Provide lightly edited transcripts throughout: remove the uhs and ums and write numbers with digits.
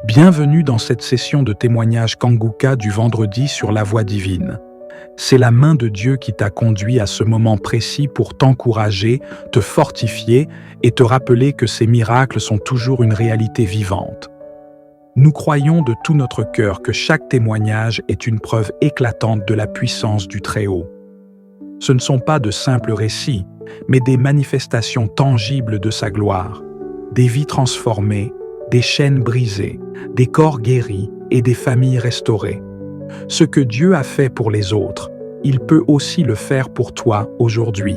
Bienvenue dans cette session de témoignage Kanguka du vendredi sur la voie divine. C'est la main de Dieu qui t'a conduit à ce moment précis pour t'encourager, te fortifier et te rappeler que ces miracles sont toujours une réalité vivante. Nous croyons de tout notre cœur que chaque témoignage est une preuve éclatante de la puissance du Très-Haut. Ce ne sont pas de simples récits, mais des manifestations tangibles de sa gloire, des vies transformées, des chaînes brisées, des corps guéris et des familles restaurées. Ce que Dieu a fait pour les autres, il peut aussi le faire pour toi aujourd'hui.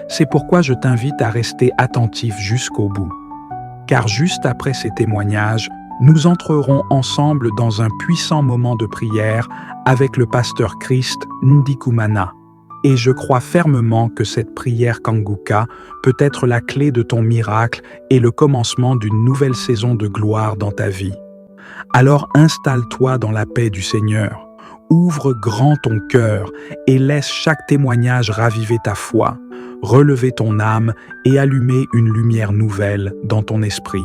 C'est pourquoi je t'invite à rester attentif jusqu'au bout. Car juste après ces témoignages, nous entrerons ensemble dans un puissant moment de prière avec le pasteur Christ Ndikumana. Et je crois fermement que cette prière Kanguka peut être la clé de ton miracle et le commencement d'une nouvelle saison de gloire dans ta vie. Alors installe-toi dans la paix du Seigneur, ouvre grand ton cœur et laisse chaque témoignage raviver ta foi, relever ton âme et allumer une lumière nouvelle dans ton esprit.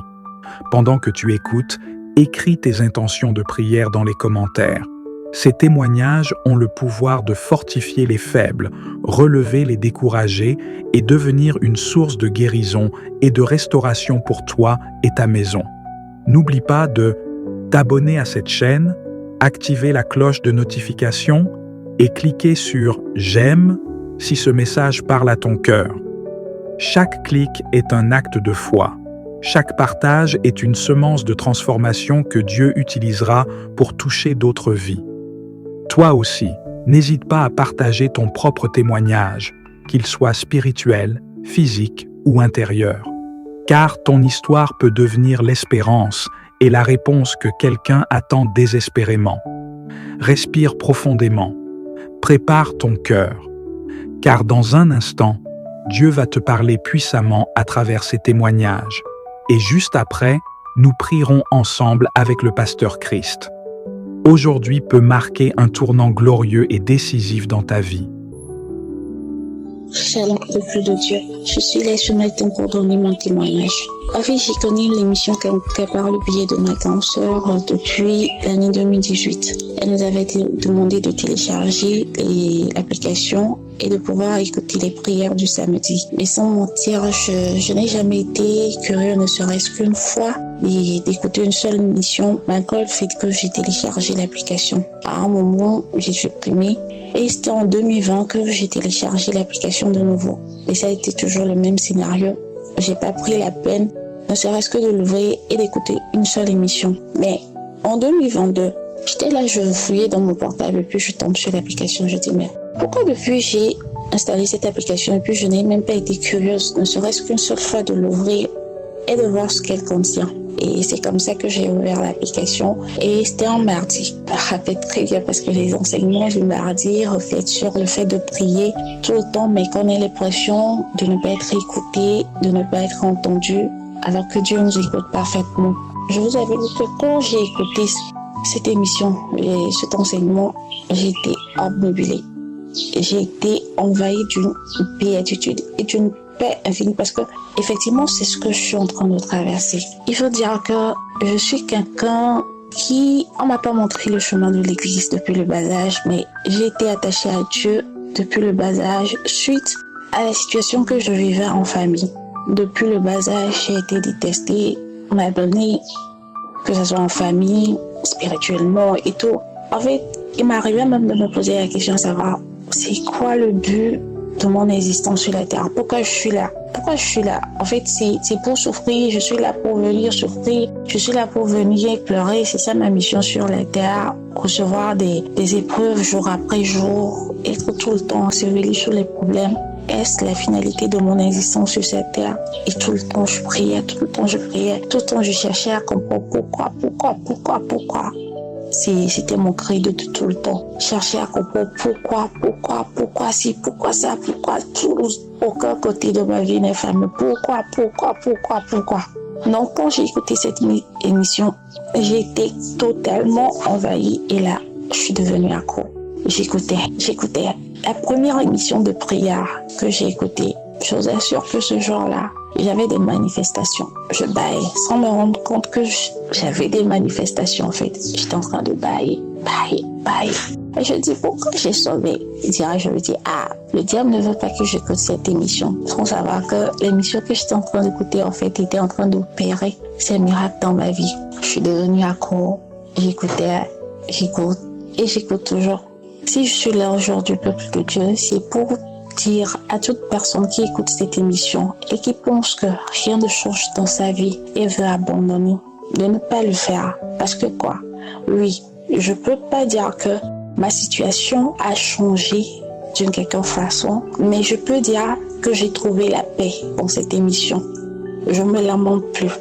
Pendant que tu écoutes, écris tes intentions de prière dans les commentaires. Ces témoignages ont le pouvoir de fortifier les faibles, relever les découragés et devenir une source de guérison et de restauration pour toi et ta maison. N'oublie pas de t'abonner à cette chaîne, activer la cloche de notification et cliquer sur « J'aime » si ce message parle à ton cœur. Chaque clic est un acte de foi. Chaque partage est une semence de transformation que Dieu utilisera pour toucher d'autres vies. Toi aussi, n'hésite pas à partager ton propre témoignage, qu'il soit spirituel, physique ou intérieur. Car ton histoire peut devenir l'espérance et la réponse que quelqu'un attend désespérément. Respire profondément. Prépare ton cœur. Car dans un instant, Dieu va te parler puissamment à travers ces témoignages. Et juste après, nous prierons ensemble avec le pasteur Christ. Aujourd'hui peut marquer un tournant glorieux et décisif dans ta vie. Shalom, peuple de Dieu. Je suis là ce matin pour donner mon témoignage. En fait, j'ai connu l'émission Kanguka par le biais de ma grande sœur depuis l'année 2018. Elle nous avait demandé de télécharger l'application et de pouvoir écouter les prières du samedi. Mais sans mentir, je n'ai jamais été curieux, ne serait-ce qu'une fois, d'écouter une seule émission, malgré le fait que j'ai téléchargé l'application. À un moment, j'ai supprimé. Et c'était en 2020 que j'ai téléchargé l'application de nouveau. Et ça a été toujours le même scénario. J'ai pas pris la peine, ne serait-ce que de l'ouvrir et d'écouter une seule émission. Mais en 2022, j'étais là, je fouillais dans mon portable et puis je tombe sur l'application. Je dis, mais pourquoi depuis j'ai installé cette application et puis je n'ai même pas été curieuse, ne serait-ce qu'une seule fois de l'ouvrir et de voir ce qu'elle contient. Et c'est comme ça que j'ai ouvert l'application. Et c'était un mardi. Je me rappelle très bien parce que les enseignements du mardi reflètent sur le fait de prier tout le temps, mais qu'on ait l'impression de ne pas être écouté, de ne pas être entendu, alors que Dieu nous écoute parfaitement. Je vous avais dit que quand j'ai écouté cette émission et cet enseignement, j'ai été obnubilée. J'ai été envahie d'une béatitude et d'une paix infinie parce que effectivement c'est ce que je suis en train de traverser. Il faut dire que je suis quelqu'un qui, on m'a pas montré le chemin de l'église depuis le bas âge, mais j'ai été attachée à Dieu depuis le bas âge suite à la situation que je vivais en famille. Depuis le bas âge, j'ai été détestée, abandonnée, que ce soit en famille, spirituellement et tout. En fait, il m'arrivait même de me poser la question de savoir c'est quoi le but de mon existence sur la terre. Pourquoi je suis là? Pourquoi je suis là? En fait, c'est pour souffrir. Je suis là pour venir souffrir. Je suis là pour venir pleurer. C'est ça ma mission sur la terre. Recevoir des épreuves jour après jour. Être tout le temps enseveli sur les problèmes. Est-ce la finalité de mon existence sur cette terre? Et tout le temps, je priais. Tout le temps, je priais. Tout le temps, je cherchais à comprendre pourquoi. C'était mon cri de tout le temps. Chercher à comprendre pourquoi si, pourquoi ça, pourquoi tout, aucun côté de ma vie n'est fameux. Pourquoi. Donc, quand j'ai écouté cette émission, j'ai été totalement envahie et là, je suis devenue accro. J'écoutais. La première émission de prière que j'ai écoutée, je vous assure que ce jour-là, j'avais des manifestations. Je baillais sans me rendre compte que j'avais des manifestations en fait. J'étais en train de bailler. Et je dis, pourquoi j'ai sauvé? Je me dis, le diable ne veut pas que j'écoute cette émission. Il faut savoir que l'émission que j'étais en train d'écouter, en fait, était en train d'opérer ces miracles dans ma vie. Je suis devenue accro. J'écoute et j'écoute toujours. Si je suis là aujourd'hui, peuple de Dieu, c'est pour dire à toute personne qui écoute cette émission et qui pense que rien ne change dans sa vie et veut abandonner, de ne pas le faire. Parce que quoi? Oui, je peux pas dire que ma situation a changé d'une quelque façon, mais je peux dire que j'ai trouvé la paix dans cette émission. Je me lamente plus.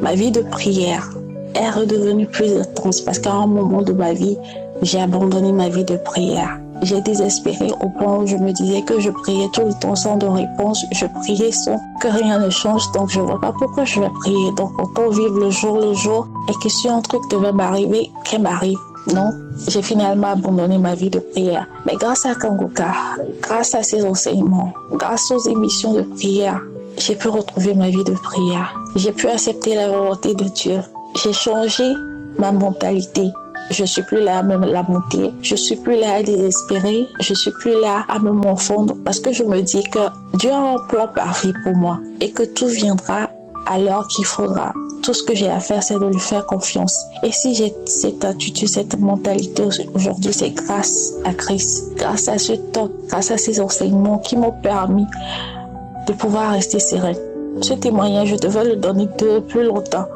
Ma vie de prière est redevenue plus intense parce qu'à un moment de ma vie, j'ai abandonné ma vie de prière. J'ai désespéré au point où je me disais que je priais tout le temps sans de réponse. Je priais sans que rien ne change, donc je ne vois pas pourquoi je vais prier. Donc autant vivre le jour et que si un truc devait m'arriver, qu'il m'arrive. Non, j'ai finalement abandonné ma vie de prière. Mais grâce à Kanguka, grâce à ses enseignements, grâce aux émissions de prière, j'ai pu retrouver ma vie de prière. J'ai pu accepter la volonté de Dieu. J'ai changé ma mentalité. Je suis plus là à me lamenter. Je suis plus là à désespérer. Je suis plus là à me morfondre parce que je me dis que Dieu a un plan parfait pour moi et que tout viendra à l'heure qu'il faudra. Tout ce que j'ai à faire, c'est de lui faire confiance. Et si j'ai cette attitude, cette mentalité aujourd'hui, c'est grâce à Christ, grâce à ce temps, grâce à ses enseignements qui m'ont permis de pouvoir rester sereine. Ce témoignage, je devais le donner depuis longtemps.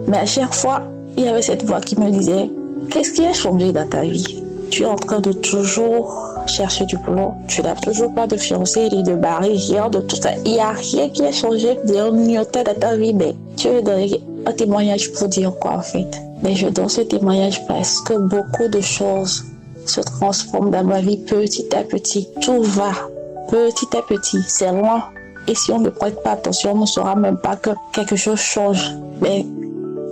Mais à chaque fois, il y avait cette voix qui me disait, qu'est-ce qui a changé dans ta vie? Tu es en train de toujours chercher du boulot. Tu n'as toujours pas de fiancé, ni de mari, rien de tout ça. Il n'y a rien qui a changé dans ta vie. Mais tu veux donner un témoignage pour dire quoi en fait? Mais je donne ce témoignage parce que beaucoup de choses se transforment dans ma vie petit à petit. Tout va petit à petit. C'est loin. Et si on ne prête pas attention, on ne saura même pas que quelque chose change. Mais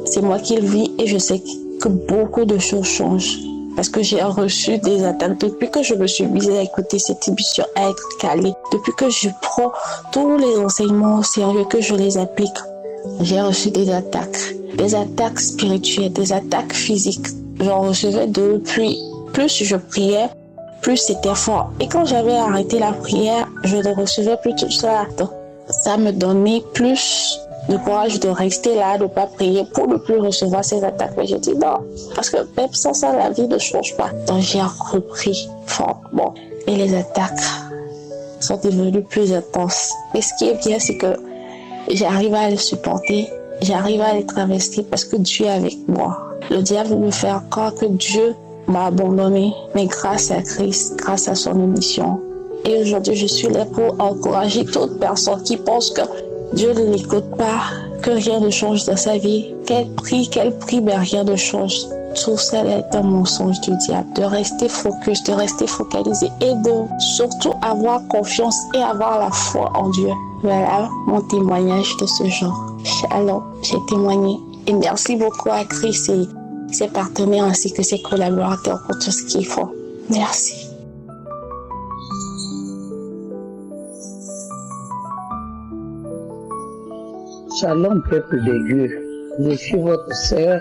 c'est moi qui le vis et je sais que beaucoup de choses changent. Parce que j'ai reçu des attaques depuis que je me suis mise à écouter cette émission, à être calée. Depuis que je prends tous les enseignements au sérieux, que je les applique, j'ai reçu des attaques spirituelles, des attaques physiques. J'en recevais depuis. Plus je priais, plus c'était fort. Et quand j'avais arrêté la prière, je ne recevais plus tout ça. Donc, ça me donnait plus de courage de rester là, de ne pas prier pour ne plus recevoir ces attaques. Mais j'ai dit non, parce que même sans ça, la vie ne change pas. Donc j'ai repris fortement. Et les attaques sont devenues plus intenses. Mais ce qui est bien, c'est que j'arrive à les supporter, j'arrive à les traverser parce que Dieu est avec moi. Le diable me fait croire que Dieu m'a abandonné, mais grâce à Christ, grâce à son émission. Et aujourd'hui, je suis là pour encourager toute personne qui pense que Dieu ne l'écoute pas, que rien ne change dans sa vie. Qu'elle prie, mais rien ne change. Tout ça est un mensonge du diable. De rester focus, de rester focalisé et de surtout avoir confiance et avoir la foi en Dieu. Voilà mon témoignage de ce genre. Shalom, j'ai témoigné. Et merci beaucoup à Chris et ses partenaires ainsi que ses collaborateurs pour tout ce qu'ils font. Merci. Shalom, peuple de Dieu. Je suis votre sœur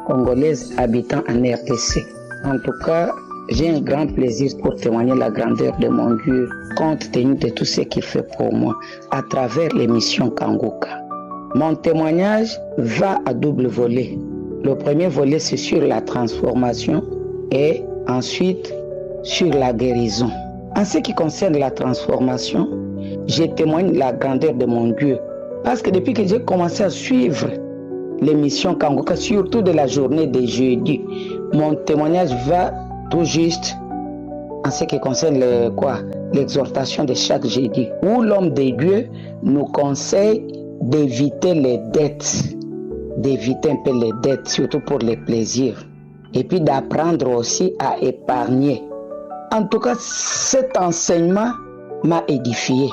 congolaise habitant en RDC. En tout cas, j'ai un grand plaisir pour témoigner la grandeur de mon Dieu, compte tenu de tout ce qu'il fait pour moi, à travers l'émission Kanguka. Mon témoignage va à double volet. Le premier volet, c'est sur la transformation et ensuite sur la guérison. En ce qui concerne la transformation, je témoigne la grandeur de mon Dieu. Parce que depuis que j'ai commencé à suivre l'émission Kanguka, surtout de la journée de jeudi, mon témoignage va tout juste en ce qui concerne l'exhortation de chaque jeudi, où l'homme de Dieu nous conseille d'éviter les dettes, d'éviter un peu les dettes, surtout pour les plaisirs, et puis d'apprendre aussi à épargner. En tout cas, cet enseignement m'a édifié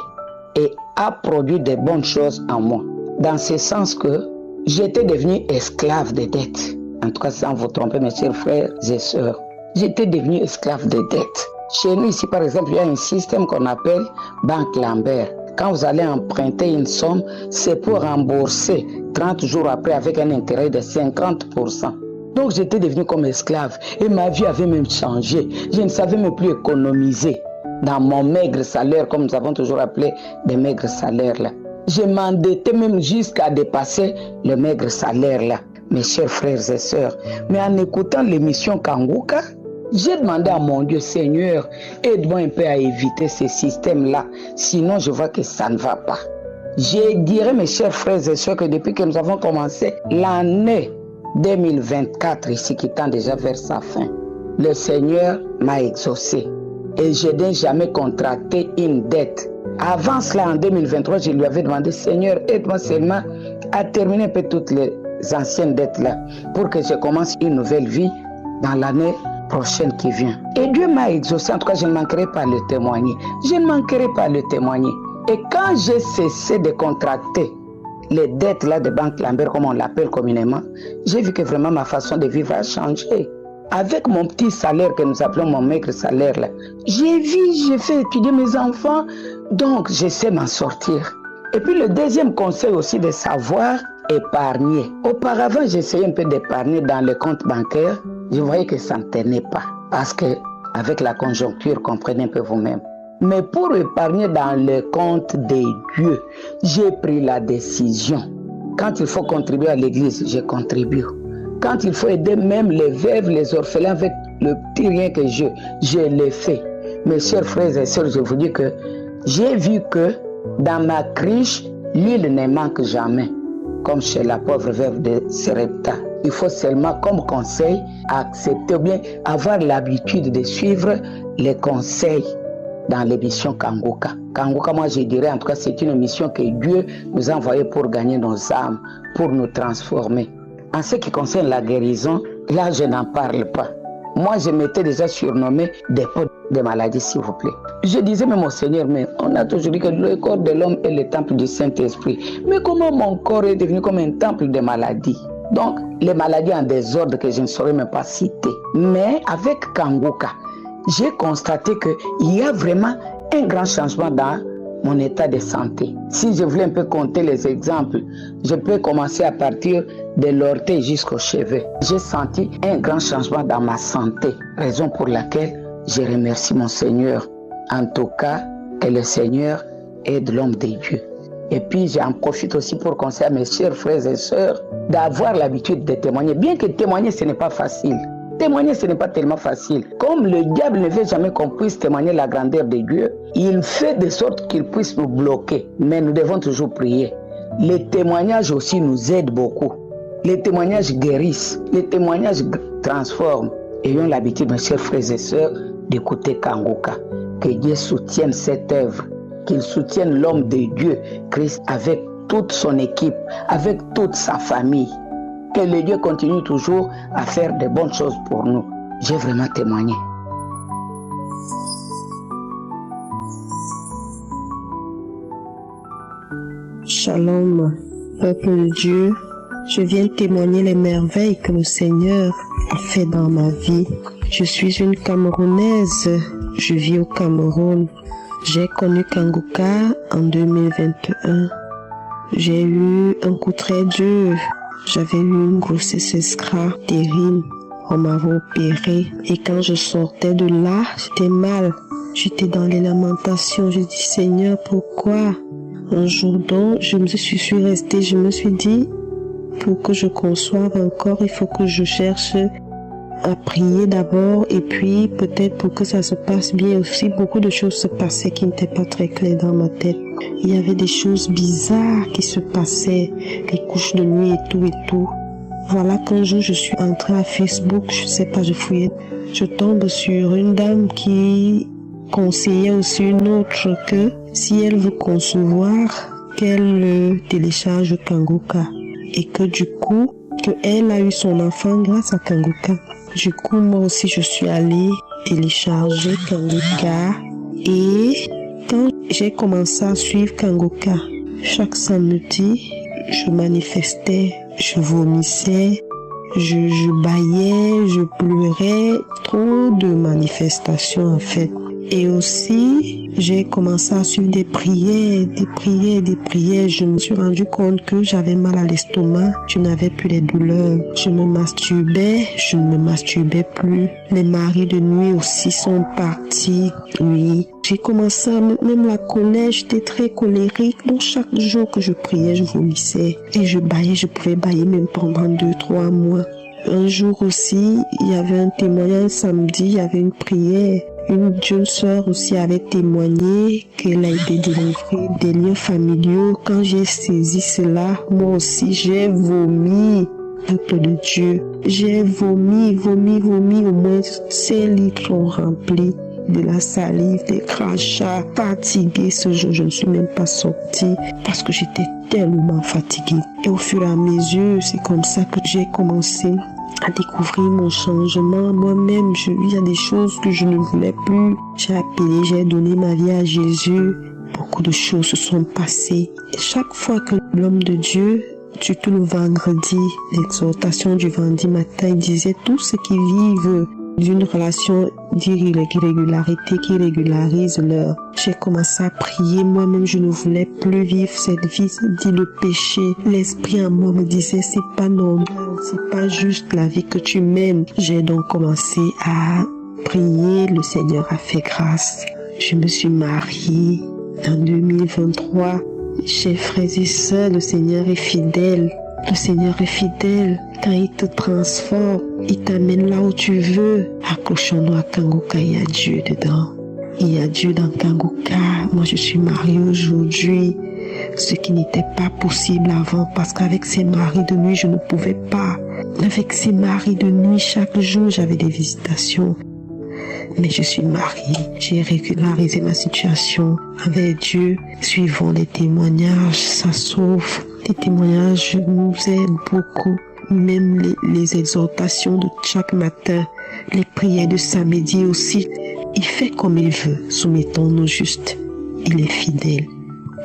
et a produit de bonnes choses en moi. Dans ce sens que j'étais devenu esclave des dettes. En tout cas, sans vous tromper, mes chers frères et sœurs. J'étais devenu esclave des dettes. Chez nous, ici, par exemple, il y a un système qu'on appelle Banque Lambert. Quand vous allez emprunter une somme, c'est pour rembourser 30 jours après avec un intérêt de 50%. Donc j'étais devenu comme esclave et ma vie avait même changé. Je ne savais même plus économiser dans mon maigre salaire, comme nous avons toujours appelé des maigres salaires là. Je m'endettais même jusqu'à dépasser le maigre salaire là, mes chers frères et sœurs. Mais en écoutant l'émission Kanguka, j'ai demandé à mon Dieu, Seigneur, aide-moi un peu à éviter ce système-là, sinon je vois que ça ne va pas. Je dirais, mes chers frères et sœurs, que depuis que nous avons commencé l'année 2024, ici qui tend déjà vers sa fin, le Seigneur m'a exaucé et je n'ai jamais contracté une dette. Avant cela, en 2023, je lui avais demandé, Seigneur, aide-moi seulement à terminer un peu toutes les anciennes dettes-là pour que je commence une nouvelle vie dans l'année prochaine qui vient. Et Dieu m'a exaucé, en tout cas, je ne manquerai pas à le témoigner. Je ne manquerai pas à le témoigner. Et quand j'ai cessé de contracter les dettes là de Banque Lambert, comme on l'appelle communément, j'ai vu que vraiment ma façon de vivre a changé. Avec mon petit salaire que nous appelons mon maigre salaire là, j'ai fait étudier mes enfants, donc je sais m'en sortir. Et puis le deuxième conseil aussi, de savoir épargner. Auparavant, j'essayais un peu d'épargner dans les comptes bancaires. Je voyais que ça ne tenait pas. Parce que avec la conjoncture, comprenez un peu vous-même. Mais pour épargner dans le compte des dieux, j'ai pris la décision. Quand il faut contribuer à l'église, je contribue. Quand il faut aider même les veuves, les orphelins avec le petit rien que je le fais. Mes chers frères et sœurs, je vous dis que j'ai vu que dans ma cruche, l'huile ne manque jamais, comme chez la pauvre veuve de Sarepta. Il faut seulement, comme conseil, accepter ou bien avoir l'habitude de suivre les conseils dans l'émission Kanguka. Kanguka, moi je dirais, en tout cas, c'est une mission que Dieu nous a envoyée pour gagner nos âmes, pour nous transformer. En ce qui concerne la guérison, là, je n'en parle pas. Moi, je m'étais déjà surnommé des potes de maladies, s'il vous plaît. Je disais même au Seigneur, mais on a toujours dit que le corps de l'homme est le temple du Saint-Esprit. Mais comment mon corps est devenu comme un temple de maladies? Donc, les maladies en désordre que je ne saurais même pas citer. Mais avec Kanguka, j'ai constaté qu'il y a vraiment un grand changement dans mon état de santé. Si je voulais un peu compter les exemples, je peux commencer à partir de l'orteil jusqu'aux cheveux. J'ai senti un grand changement dans ma santé, raison pour laquelle je remercie mon Seigneur. En tout cas, que le Seigneur aide l'homme de Dieu. Et puis j'en profite aussi pour conseiller à mes chers frères et sœurs d'avoir l'habitude de témoigner. Bien que témoigner, ce n'est pas facile. Témoigner, ce n'est pas tellement facile. Comme le diable ne veut jamais qu'on puisse témoigner la grandeur de Dieu, il fait de sorte qu'il puisse nous bloquer. Mais nous devons toujours prier. Les témoignages aussi nous aident beaucoup. Les témoignages guérissent. Les témoignages transforment. Ayons l'habitude, mes chers frères et sœurs, d'écouter Kanguka. Que Dieu soutienne cette œuvre. Qu'il soutienne l'homme de Dieu, Christ, avec toute son équipe, avec toute sa famille. Que le Dieu continue toujours à faire de bonnes choses pour nous. J'ai vraiment témoigné. Shalom, peuple de Dieu. Je viens témoigner les merveilles que le Seigneur a fait dans ma vie. Je suis une Camerounaise. Je vis au Cameroun. J'ai connu Kanguka en 2021. J'ai eu un coup très dur. J'avais eu une grossesse extra terrible. On m'avait opéré. Et quand je sortais de là, j'étais mal. J'étais dans les lamentations. Je dis, Seigneur, pourquoi? Un jour donc, je suis restée. Je me suis dit, pour que je conçoive encore, il faut que je cherche à prier d'abord. Et puis, peut-être pour que ça se passe bien aussi, beaucoup de choses se passaient qui n'étaient pas très claires dans ma tête. Il y avait des choses bizarres qui se passaient, les couches de nuit et tout. Voilà qu'un jour je suis entrée à Facebook, je sais pas, je fouillais. Je tombe sur une dame qui conseillait aussi une autre que si elle veut concevoir, qu'elle télécharge Kanguka. Et que du coup, qu'elle a eu son enfant grâce à Kanguka. Du coup, moi aussi je suis allée télécharger Kanguka et quand j'ai commencé à suivre Kanguka, chaque samedi, je manifestais, je vomissais, je bâillais, je pleurais, trop de manifestations en fait. Et aussi, j'ai commencé à suivre des prières. Je me suis rendu compte que j'avais mal à l'estomac. Je n'avais plus les douleurs. Je ne me masturbais plus. Les maris de nuit aussi sont partis. Oui. J'ai commencé à même la colère. J'étais très colérique. Donc chaque jour que je priais, je vomissais. Et je baillais. Je pouvais bailler même pendant 2-3 mois. Un jour aussi, il y avait un témoignage samedi, il y avait une prière. Une jeune sœur aussi avait témoigné qu'elle a été délivrée des liens familiaux. Quand j'ai saisi cela, moi aussi j'ai vomi, peuple de Dieu. J'ai vomi, au moins 5 litres ont rempli de la salive, des crachats. Fatiguée ce jour, je ne suis même pas sortie parce que j'étais tellement fatiguée. Et au fur et à mesure, c'est comme ça que j'ai commencé à découvrir mon changement. Moi-même, il y a des choses que je ne voulais plus. J'ai appelé, j'ai donné ma vie à Jésus. Beaucoup de choses se sont passées. Et chaque fois que l'homme de Dieu, surtout le vendredi, l'exhortation du vendredi matin, il disait tous ceux qui vivent d'une relation d'irrégularité qui régularise leur. J'ai commencé à prier. Moi-même, je ne voulais plus vivre cette vie. Dit le péché. L'esprit en moi me disait, c'est pas normal. C'est pas juste la vie que tu mènes. J'ai donc commencé à prier. Le Seigneur a fait grâce. Je me suis mariée en 2023. Chers frères et sœurs, le Seigneur est fidèle. Le Seigneur est fidèle. Quand il te transforme, il t'amène là où tu veux. Accrochons-nous à Kanguka, il y a Dieu dedans. Il y a Dieu dans Kanguka. Moi, je suis mariée aujourd'hui. Ce qui n'était pas possible avant, parce qu'avec ces maris de nuit, je ne pouvais pas. Avec ces maris de nuit, chaque jour, j'avais des visitations. Mais je suis mariée. J'ai régularisé ma situation avec Dieu. Suivant les témoignages, ça sauve. Les témoignages nous aident beaucoup. Même les exhortations de chaque matin, les prières de samedi aussi. Il fait comme il veut. Soumettons-nous juste. Il est fidèle.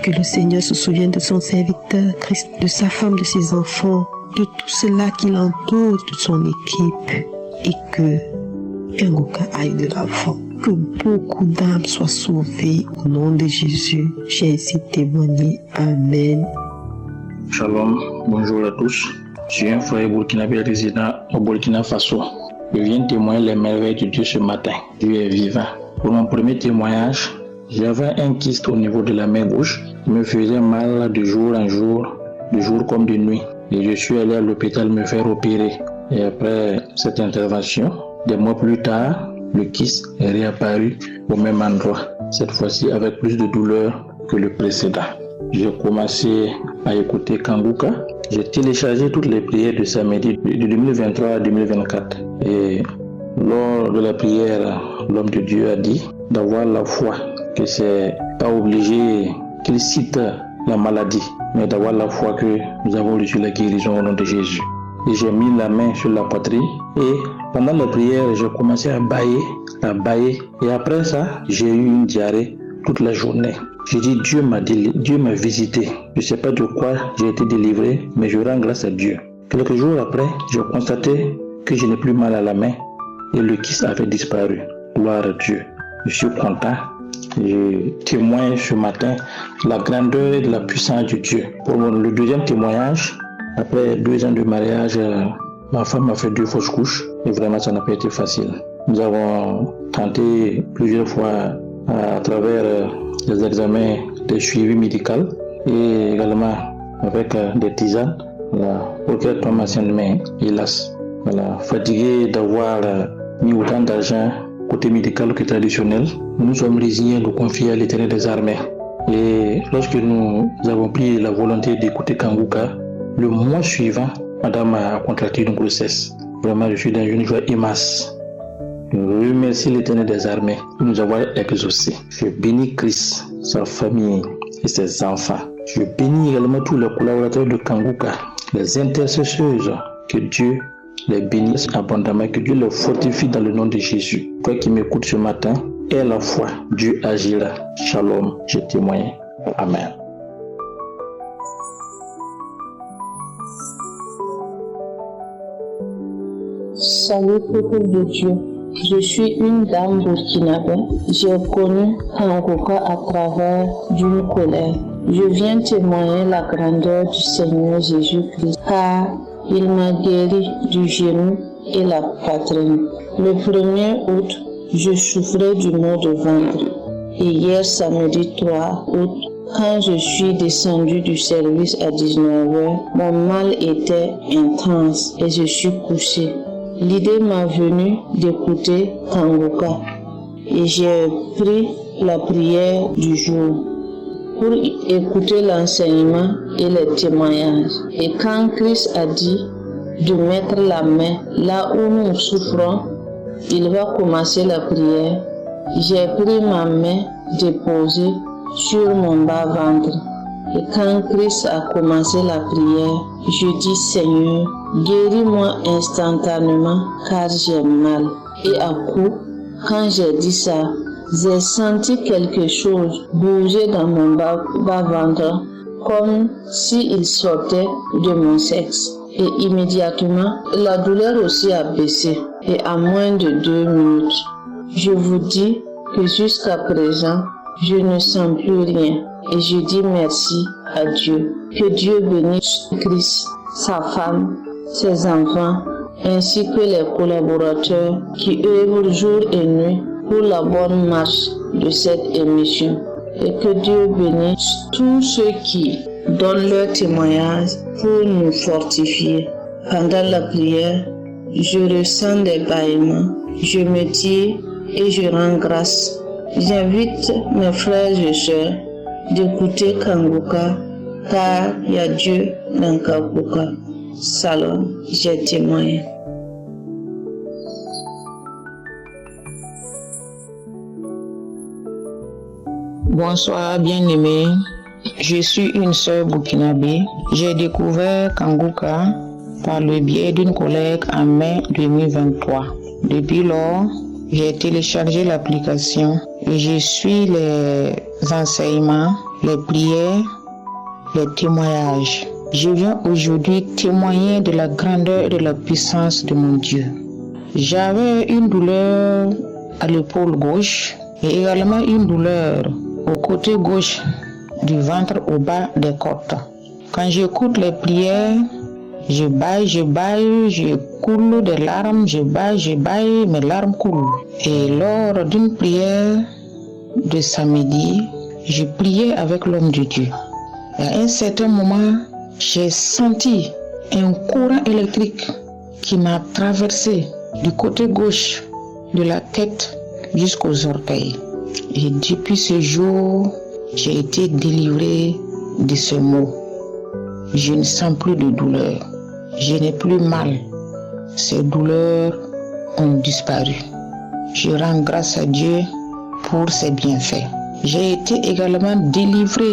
Que le Seigneur se souvienne de son serviteur Christ, de sa femme, de ses enfants, de tout cela qui l'entoure, de son équipe. Et que Kanguka aille de l'avant. Que beaucoup d'âmes soient sauvées au nom de Jésus. J'ai ainsi témoigné. Amen. Shalom, bonjour à tous. Je suis un frère burkinabé résident au Burkina Faso. Je viens témoigner les merveilles de Dieu ce matin. Dieu est vivant. Pour mon premier témoignage, j'avais un kyste au niveau de la main gauche. Il me faisait mal de jour en jour, de jour comme de nuit. Et je suis allé à l'hôpital me faire opérer. Et après cette intervention, des mois plus tard, le kyste est réapparu au même endroit. Cette fois-ci avec plus de douleur que le précédent. J'ai commencé à écouter Kanguka. J'ai téléchargé toutes les prières de samedi de 2023 à 2024. Et lors de la prière, l'homme de Dieu a dit d'avoir la foi, que c'est pas obligé qu'il cite la maladie, mais d'avoir la foi que nous avons reçu la guérison au nom de Jésus. Et j'ai mis la main sur la poitrine et pendant la prière, j'ai commencé à bailler. Et après ça, j'ai eu une diarrhée toute la journée. J'ai dit, Dieu m'a visité. Je ne sais pas de quoi j'ai été délivré, mais je rends grâce à Dieu. Quelques jours après, j'ai constaté que je n'ai plus mal à la main et le kyste avait disparu. Gloire à Dieu. Je suis content. Je témoigne ce matin de la grandeur et de la puissance de Dieu. Pour le deuxième témoignage, après 2 ans de mariage, ma femme a fait 2 fausses couches et vraiment ça n'a pas été facile. Nous avons tenté plusieurs fois à travers les examens de suivi médical et également avec des tisanes pour qu'elle tombe enceinte, mais hélas, fatigué d'avoir mis autant d'argent côté médical que traditionnel, nous sommes résignés de confier à l'Éternel des armées. Et lorsque nous avons pris la volonté d'écouter Kanguka, le mois suivant, madame a contracté une grossesse. Vraiment, je suis dans une joie immense. Je remercie l'Éternel des armées de nous avoir exaucés. Je bénis Christ, sa famille et ses enfants. Je bénis également tous les collaborateurs de Kanguka, les intercesseuses. Que Dieu les bénisse abondamment, que Dieu les fortifie dans le nom de Jésus. Toi qui m'écoutes ce matin, aie la foi, Dieu agira. Shalom, je témoigne. Amen. Salut, peuple de Dieu. Je suis une dame burkinabé. J'ai connu Kangoka à travers d'une colère. Je viens témoigner la grandeur du Seigneur Jésus-Christ, car il m'a guéri du genou et la poitrine. Le 1er août, je souffrais du mal de ventre. Et hier, samedi 3 août, quand je suis descendu du service à 19h, mon mal était intense et je suis couché. L'idée m'est venue d'écouter Kangoka et j'ai pris la prière du jour pour écouter l'enseignement et les témoignages. Et quand Christ a dit de mettre la main là où nous souffrons, il va commencer la prière. J'ai pris ma main déposée sur mon bas-ventre. Et quand Christ a commencé la prière, je dis Seigneur, guéris-moi instantanément car j'ai mal. Et à coup, quand j'ai dit ça, j'ai senti quelque chose bouger dans mon bas-ventre comme s'il sortait de mon sexe. Et immédiatement, la douleur aussi a baissé. Et à moins de 2 minutes, je vous dis que jusqu'à présent, je ne sens plus rien. Et je dis merci à Dieu. Que Dieu bénisse Christ, sa femme, ses enfants, ainsi que les collaborateurs qui œuvrent jour et nuit pour la bonne marche de cette émission. Et que Dieu bénisse tous ceux qui donnent leur témoignage pour nous fortifier. Pendant la prière, je ressens des bâillements. Je me dis et je rends grâce. J'invite mes frères et sœurs d'écouter Kangoka, car il y a Dieu dans Kangoka. Salam, j'ai témoigné. Bonsoir bien-aimés, je suis une sœur burkinabé. J'ai découvert Kangoka par le biais d'une collègue en mai 2023. Depuis lors, j'ai téléchargé l'application et je suis les enseignements, les prières, les témoignages. Je viens aujourd'hui témoigner de la grandeur et de la puissance de mon Dieu. J'avais une douleur à l'épaule gauche et également une douleur au côté gauche du ventre au bas des côtes. Quand j'écoute les prières, je baille, je coule des larmes, je baille, mes larmes coulent. Et lors d'une prière de samedi, je priais avec l'homme de Dieu. Et à un certain moment, j'ai senti un courant électrique qui m'a traversé du côté gauche de la tête jusqu'aux orteils. Et depuis ce jour, j'ai été délivré de ce mot. Je ne sens plus de douleur. Je n'ai plus mal. Ces douleurs ont disparu. Je rends grâce à Dieu pour ses bienfaits. J'ai été également délivré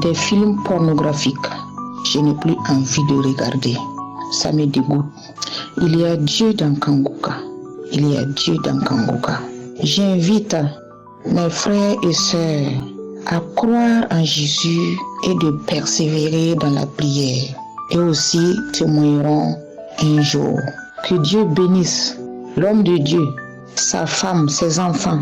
des films pornographiques. Je n'ai plus envie de regarder. Ça me dégoûte. Il y a Dieu dans Kangoka. Il y a Dieu dans Kangoka. J'invite mes frères et sœurs à croire en Jésus et de persévérer dans la prière. Et aussi témoigneront un jour. Que Dieu bénisse l'homme de Dieu, sa femme, ses enfants,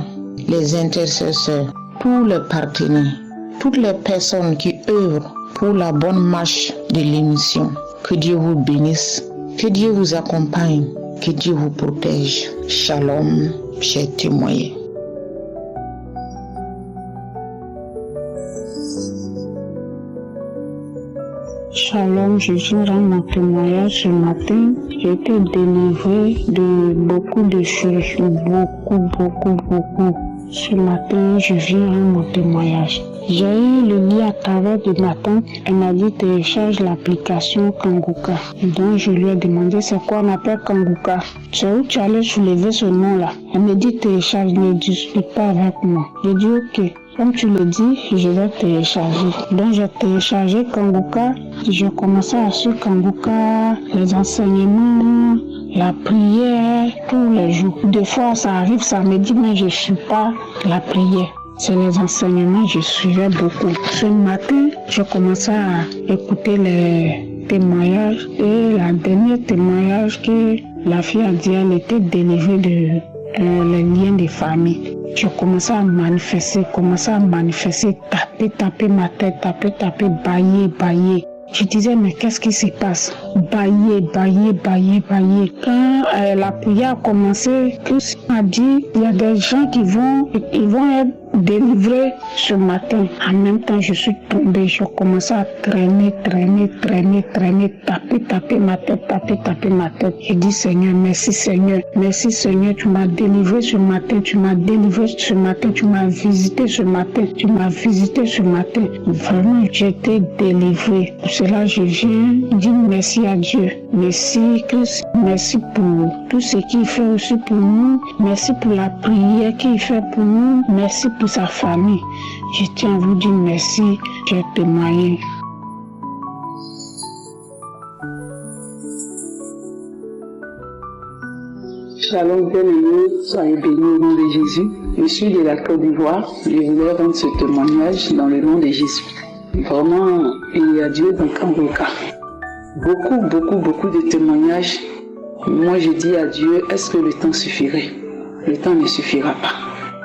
les intercesseurs, tous les partenaires, toutes les personnes qui œuvrent pour la bonne marche de l'émission. Que Dieu vous bénisse, que Dieu vous accompagne, que Dieu vous protège. Shalom, j'ai témoigné. Shalom, je viens rendre mon témoignage ce matin. J'ai été délivrée de beaucoup de choses, beaucoup. Ce matin, je viens rendre mon témoignage. J'ai eu le lien à travers de ma tante. Elle m'a dit télécharge l'application Kangoka. Donc je lui ai demandé c'est quoi on appelle Kangoka. C'est où tu allais soulever ce nom-là. Elle me dit télécharge, ne discute pas avec moi. J'ai dit ok. Comme tu le dis, je vais télécharger. Donc j'ai téléchargé Kangoka. J'ai commencé à suivre Kangoka, les enseignements, la prière, tous les jours. Des fois ça arrive, ça me dit mais je ne suis pas la prière. C'est les enseignements, je suivais beaucoup. Ce matin, j'ai commencé à écouter les témoignages et la dernière témoignage que la fille a dit, elle était délivrée les liens de famille. Je commençais à manifester, taper ma tête, taper, bailler. Je disais, mais qu'est-ce qui se passe? Bailler. Quand la prière a commencé, Christ m'a dit, il y a des gens qui vont être délivrés ce matin. En même temps, je suis tombée, je commençais à traîner, taper ma tête. Je dis, Seigneur, merci Seigneur, tu m'as délivré ce matin, tu m'as visité ce matin. Vraiment, j'ai été délivrée. Pour cela, je viens dire merci à Dieu. Merci Christ, merci pour tout ce qu'il fait aussi pour nous. Merci pour la prière qu'il fait pour nous. Merci pour sa famille. Je tiens à vous dire merci, j'ai témoigné. Shalom bien-aimés, soyez bénis au nom de Jésus. Je suis de la Côte d'Ivoire. Je voulais rendre ce témoignage dans le nom de Jésus. Vraiment, il y a Dieu dans Kangoka. Beaucoup de témoignages. Moi, je dis à Dieu, est-ce que le temps suffirait? Le temps ne suffira pas.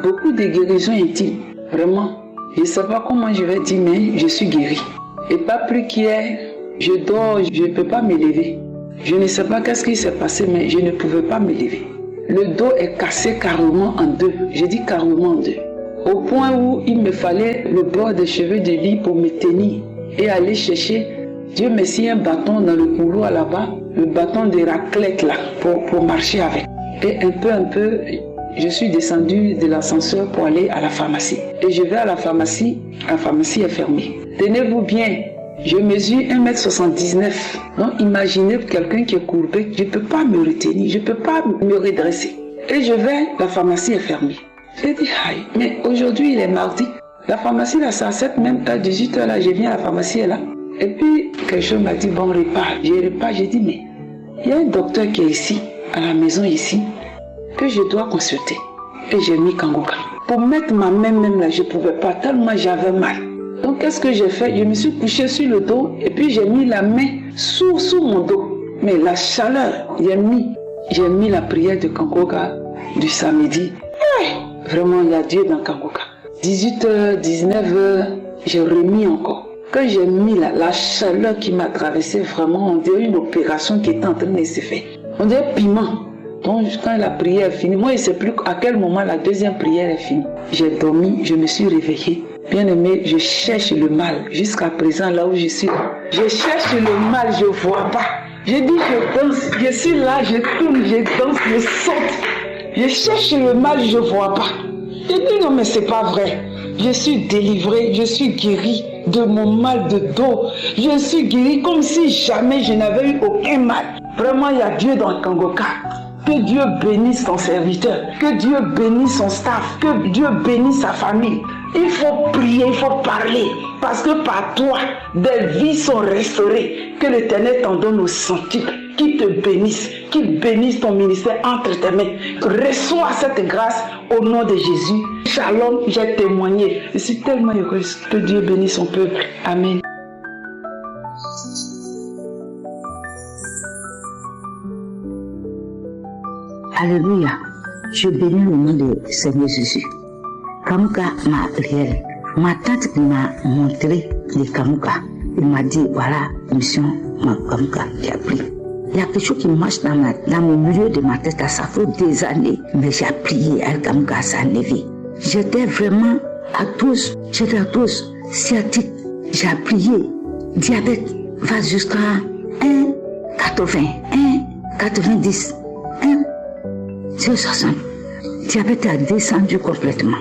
Beaucoup de guérisons intimes. Vraiment, je ne sais pas comment je vais dire, mais je suis guérie. Et pas plus qu'hier, je dors, je ne peux pas me lever. Je ne sais pas qu'est-ce qui s'est passé, mais je ne pouvais pas me lever. Le dos est cassé carrément en deux. Je dis carrément en deux. Au point où il me fallait le bord des cheveux de lit pour me tenir et aller chercher, Dieu merci, un bâton dans le couloir là-bas, le bâton de raclette là, pour marcher avec. Et un peu, je suis descendue de l'ascenseur pour aller à la pharmacie. Et je vais à la pharmacie est fermée. Tenez-vous bien, je mesure 1,79 m. Donc imaginez quelqu'un qui est courbé, je ne peux pas me retenir, je ne peux pas me redresser. Et je vais, la pharmacie est fermée. J'ai dit, aïe, mais aujourd'hui il est mardi. La pharmacie là, c'est à cette même heure, 18h là, je viens à la pharmacie est là. Et puis, quelque chose m'a dit, bon, repas. J'ai dit, mais il y a un docteur qui est ici, à la maison ici, que je dois consulter. Et j'ai mis Kangoka. Pour mettre ma main même là, je ne pouvais pas, tellement j'avais mal. Donc, qu'est-ce que j'ai fait? Je me suis couché sur le dos et puis j'ai mis la main sous mon dos. Mais la chaleur, j'ai mis la prière de Kangoka du samedi. Vraiment, il y a Dieu dans Kangoka. 18h, 19h, j'ai remis encore. Quand j'ai mis la chaleur qui m'a traversé, vraiment, on dirait une opération qui était en train de se faire. On dirait piment. Donc, quand la prière est finie, moi, je ne sais plus à quel moment la deuxième prière est finie. J'ai dormi, je me suis réveillée. Bien aimé, je cherche le mal. Jusqu'à présent, là où je suis, je cherche le mal, je ne vois pas. Je dis, je danse, je suis là, je tourne, je danse, je saute. Je cherche le mal, je ne vois pas. Je dis, non, mais ce n'est pas vrai. Je suis délivrée, je suis guérie de mon mal de dos. Je suis guérie comme si jamais je n'avais eu aucun mal. Vraiment, il y a Dieu dans Kangoka. Que Dieu bénisse son serviteur, que Dieu bénisse son staff, que Dieu bénisse sa famille. Il faut prier, il faut parler, parce que par toi, des vies sont restaurées. Que l'Éternel t'en donne au centuple, qu'il te bénisse, qu'il bénisse ton ministère entre tes mains. Reçois cette grâce au nom de Jésus. Shalom, j'ai témoigné. Je suis tellement heureuse. Que Dieu bénisse son peuple. Amen. Alléluia. Je bénis le nom de Seigneur Jésus. Kangoka m'a réel. Ma tante qui m'a montré les Kangoka, il m'a dit, voilà, mission, ma Kangoka, j'ai appris. Il y a quelque chose qui marche dans le milieu de ma tête, ça fait des années, mais j'ai prié, avec Kangoka s'est enlevé. J'étais vraiment à tous, sciatique, j'ai prié, diabète va jusqu'à 1,80, 1,90, 1,60. Diabète a descendu complètement.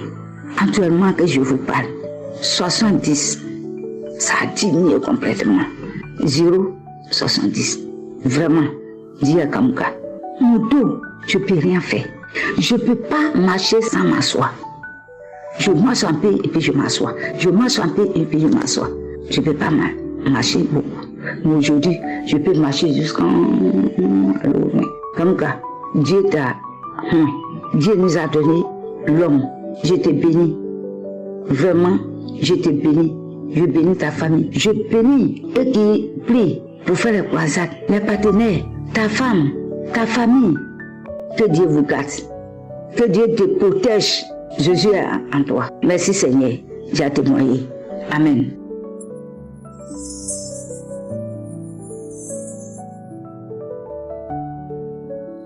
Actuellement que je vous parle, 70, ça a diminué complètement. 0,70. Vraiment, dis à Kangoka, mon dos, je ne peux rien faire. Je ne peux pas marcher sans m'asseoir. Je marche un peu et puis je m'assois. Je marche un peu et puis je m'assois. Je ne peux pas marcher beaucoup. Mais aujourd'hui, je peux marcher jusqu'en... Kangoka, Dieu nous a donné l'homme. Je te bénis. Vraiment, je te bénis. Je bénis ta famille. Je bénis eux qui prient pour faire les croisades, les partenaires, ta femme, ta famille. Que Dieu vous garde. Que Dieu te protège. Jésus est en toi. Merci Seigneur. J'ai témoigné. Amen.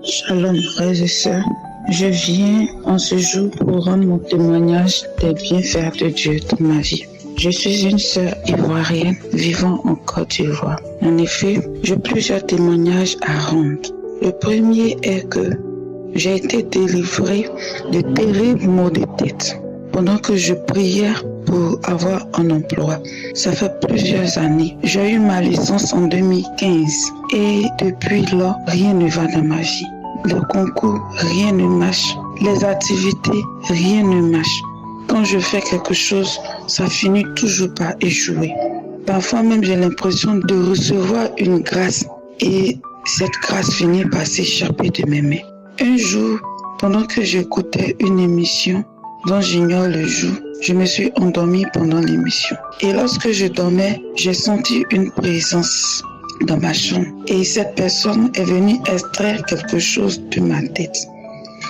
Shalom, frères et sœurs. Je viens en ce jour pour rendre mon témoignage des bienfaits de Dieu dans ma vie. Je suis une sœur ivoirienne vivant en Côte d'Ivoire. En effet, j'ai plusieurs témoignages à rendre. Le premier est que j'ai été délivrée de terribles maux de tête pendant que je priais pour avoir un emploi. Ça fait plusieurs années. J'ai eu ma licence en 2015 et depuis lors, rien ne va dans ma vie. Le concours, rien ne marche. Les activités, rien ne marche. Quand je fais quelque chose, ça finit toujours par échouer. Parfois même, j'ai l'impression de recevoir une grâce et cette grâce finit par s'échapper de mes mains. Un jour, pendant que j'écoutais une émission dont j'ignore le jour, je me suis endormie pendant l'émission. Et lorsque je dormais, j'ai senti une présence dans ma chambre. Et cette personne est venue extraire quelque chose de ma tête.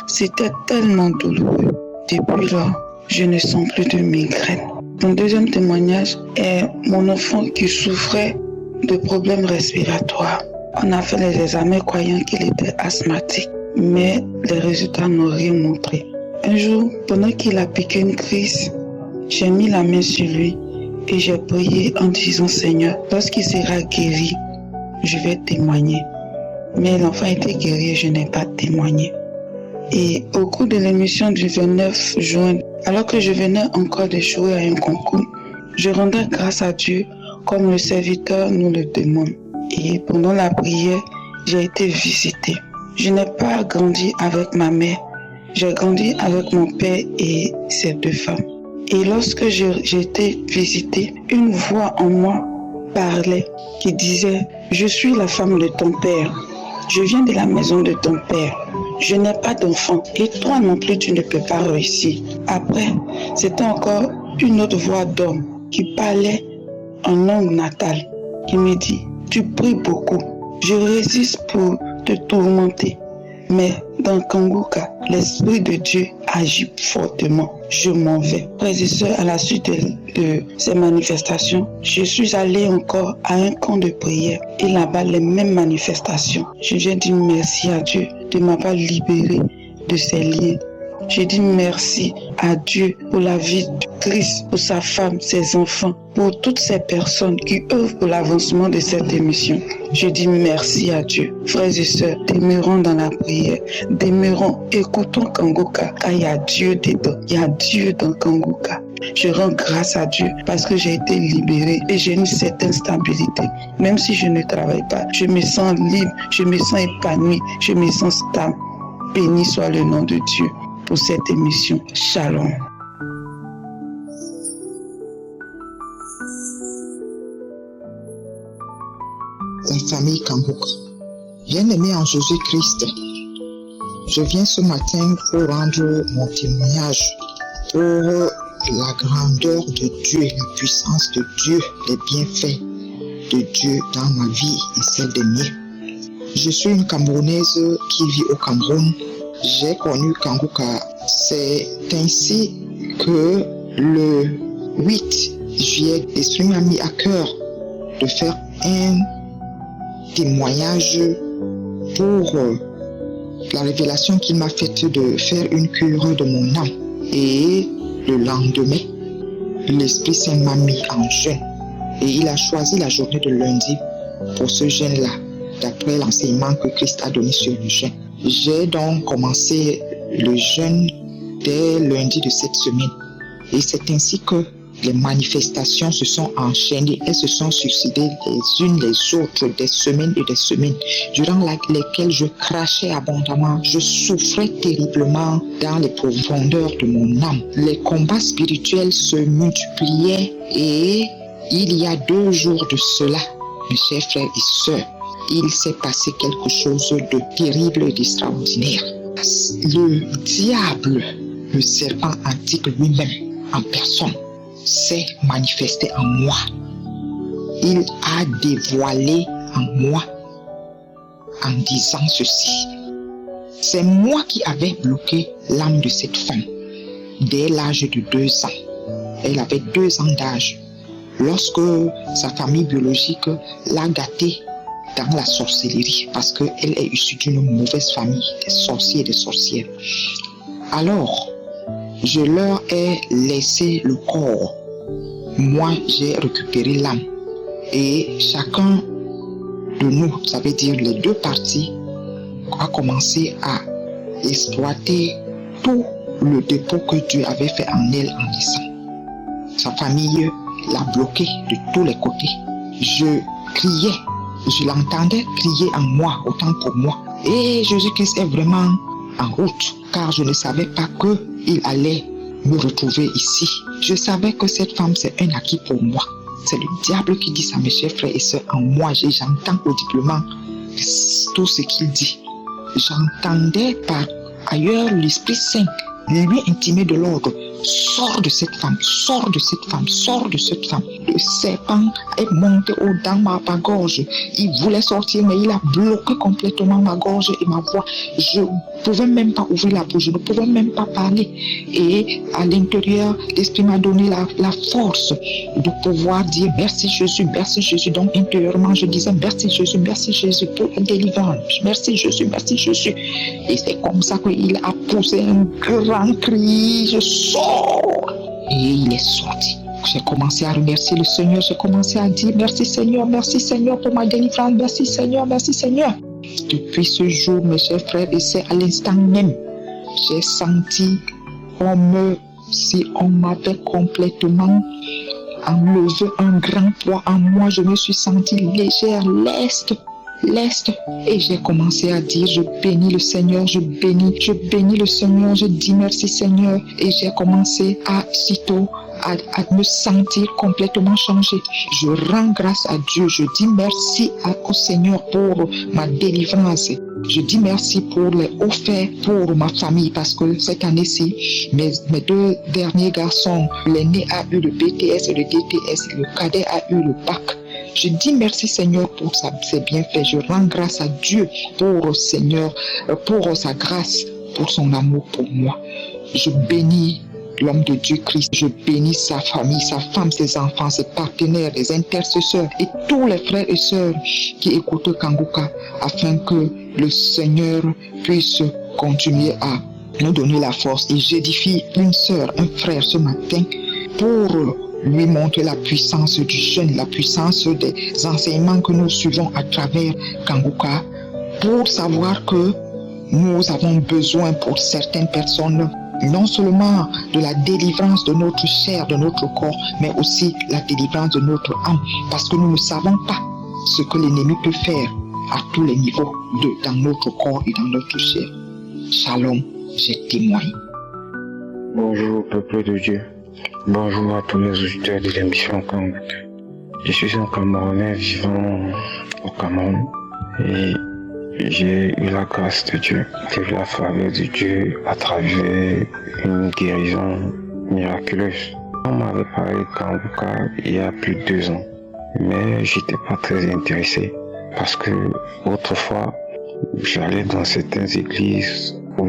C'était tellement douloureux. Depuis lors, je ne sens plus de migraine. Mon deuxième témoignage est mon enfant qui souffrait de problèmes respiratoires. On a fait les examens croyant qu'il était asthmatique, mais les résultats n'ont rien montré. Un jour, pendant qu'il a piqué une crise, j'ai mis la main sur lui et j'ai prié en disant « Seigneur, lorsqu'il sera guéri, je vais témoigner. » Mais l'enfant était guéri et je n'ai pas témoigné. Et au cours de l'émission du 29 juin, alors que je venais encore d'échouer à un concours, je rendais grâce à Dieu comme le serviteur nous le demande. Et pendant la prière, j'ai été visitée. Je n'ai pas grandi avec ma mère, j'ai grandi avec mon père et ses deux femmes. Et lorsque j'ai été visitée, une voix en moi parlait qui disait « Je suis la femme de ton père, je viens de la maison de ton père. Je n'ai pas d'enfant et toi non plus tu ne peux pas réussir. » Après, c'était encore une autre voix d'homme qui parlait en langue natale, qui me dit « Tu pries beaucoup, je résiste pour te tourmenter. » Mais dans Kanguka, l'Esprit de Dieu agit fortement. Je m'en vais. Frères et sœurs, à la suite de ces manifestations, je suis allée encore à un camp de prière. Et là-bas, les mêmes manifestations. Je viens dire merci à Dieu de m'avoir libéré de ces liens. Je dis merci à Dieu pour la vie de Christ, pour sa femme, ses enfants, pour toutes ces personnes qui œuvrent pour l'avancement de cette émission. Je dis merci à Dieu. Frères et sœurs, demeurons dans la prière, demeurons, écoutons Kanguka, car il y a Dieu dedans, il y a Dieu dans Kanguka. Je rends grâce à Dieu parce que j'ai été libérée et j'ai une certaine stabilité. Même si je ne travaille pas, je me sens libre, je me sens épanouie, je me sens stable. Béni soit le nom de Dieu pour cette émission. Shalom. La famille Kanguka. Bien-aimé en Jésus-Christ, je viens ce matin pour rendre mon témoignage pour la grandeur de Dieu, la puissance de Dieu, les bienfaits de Dieu dans ma vie et celle des miens. Je suis une Camerounaise qui vit au Cameroun. J'ai connu Kanguka. C'est ainsi que le 8 juillet, l'Esprit m'a mis à cœur de faire un témoignage pour la révélation qu'il m'a faite de faire une cure de mon âme. Et le lendemain, l'Esprit Saint m'a mis en jeûne et il a choisi la journée de lundi pour ce jeûne-là, d'après l'enseignement que Christ a donné sur le jeûne. J'ai donc commencé le jeûne dès lundi de cette semaine et c'est ainsi que les manifestations se sont enchaînées, elles se sont succédées les unes les autres, des semaines et des semaines, durant lesquelles je crachais abondamment, je souffrais terriblement dans les profondeurs de mon âme. Les combats spirituels se multipliaient et il y a 2 jours de cela, mes chers frères et sœurs, il s'est passé quelque chose de terrible et d'extraordinaire. Le diable, le serpent antique lui-même, en personne, s'est manifesté en moi. Il a dévoilé en moi en disant ceci: C'est moi qui avais bloqué l'âme de cette femme dès l'âge de 2 ans. Elle avait 2 ans d'âge lorsque sa famille biologique l'a gâtée dans la sorcellerie parce qu'elle est issue d'une mauvaise famille, des sorciers et des sorcières. Alors, je leur ai laissé le corps. Moi, j'ai récupéré l'âme. Et chacun de nous, ça veut dire les 2 parties, a commencé à exploiter tout le dépôt que Dieu avait fait en elle en naissant. Sa famille l'a bloqué de tous les côtés. Je criais, je l'entendais crier en moi, autant pour moi. Et Jésus-Christ est vraiment en route, car je ne savais pas qu'il allait me retrouver ici. Je savais que cette femme, c'est un acquis pour moi. C'est le diable qui dit ça, mes chers frères et sœurs. En moi, j'entends audiblement tout ce qu'il dit. J'entendais par ailleurs l'Esprit Saint lui intimer de l'ordre. Sors de cette femme, sors de cette femme, sors de cette femme. Le serpent est monté dans ma gorge. Il voulait sortir, mais il a bloqué complètement ma gorge et ma voix. Je ne pouvais même pas ouvrir la bouche, je ne pouvais même pas parler. Et à l'intérieur, l'Esprit m'a donné la force de pouvoir dire merci Jésus, merci Jésus. Donc intérieurement, je disais merci Jésus pour la délivrance. Merci Jésus. Et c'est comme ça qu'il a poussé un grand cri, je sors. Et il est sorti. J'ai commencé à remercier le Seigneur. J'ai commencé à dire merci Seigneur pour ma délivrance. Merci Seigneur. Depuis ce jour, mes chers frères et sœurs, à l'instant même, j'ai senti comme si on m'avait complètement enlevé un grand poids en moi. Je me suis sentie légère, leste. Et j'ai commencé à dire je bénis le Seigneur, je bénis le Seigneur, je dis merci Seigneur. Et j'ai commencé à me sentir complètement changée. Je rends grâce à Dieu, je dis merci au Seigneur pour ma délivrance. Je dis merci pour les hauts faits pour ma famille parce que cette année-ci, mes 2 derniers garçons, l'aîné a eu le BTS et le DTS, le cadet a eu le bac. Je dis merci Seigneur pour ses bienfaits. Je rends grâce à Dieu pour Seigneur, pour sa grâce, pour son amour pour moi. Je bénis l'homme de Dieu Christ. Je bénis sa famille, sa femme, ses enfants, ses partenaires, les intercesseurs et tous les frères et sœurs qui écoutent Kanguka afin que le Seigneur puisse continuer à nous donner la force. Et j'édifie une sœur, un frère ce matin pour lui montrer la puissance du jeûne, la puissance des enseignements que nous suivons à travers Kanguka pour savoir que nous avons besoin pour certaines personnes non seulement de la délivrance de notre chair, de notre corps, mais aussi la délivrance de notre âme, parce que nous ne savons pas ce que l'ennemi peut faire à tous les niveaux dans notre corps et dans notre chair. Shalom, j'ai témoigné. Bonjour peuple de Dieu, bonjour à tous les auditeurs de l'émission Kanguka. Je suis un Camerounais vivant au Cameroun et j'ai eu la grâce de Dieu, j'ai eu la faveur de Dieu à travers une guérison miraculeuse. On m'avait parlé de Kanguka il y a plus de 2 ans, mais j'étais pas très intéressé parce que autrefois j'allais dans certaines églises où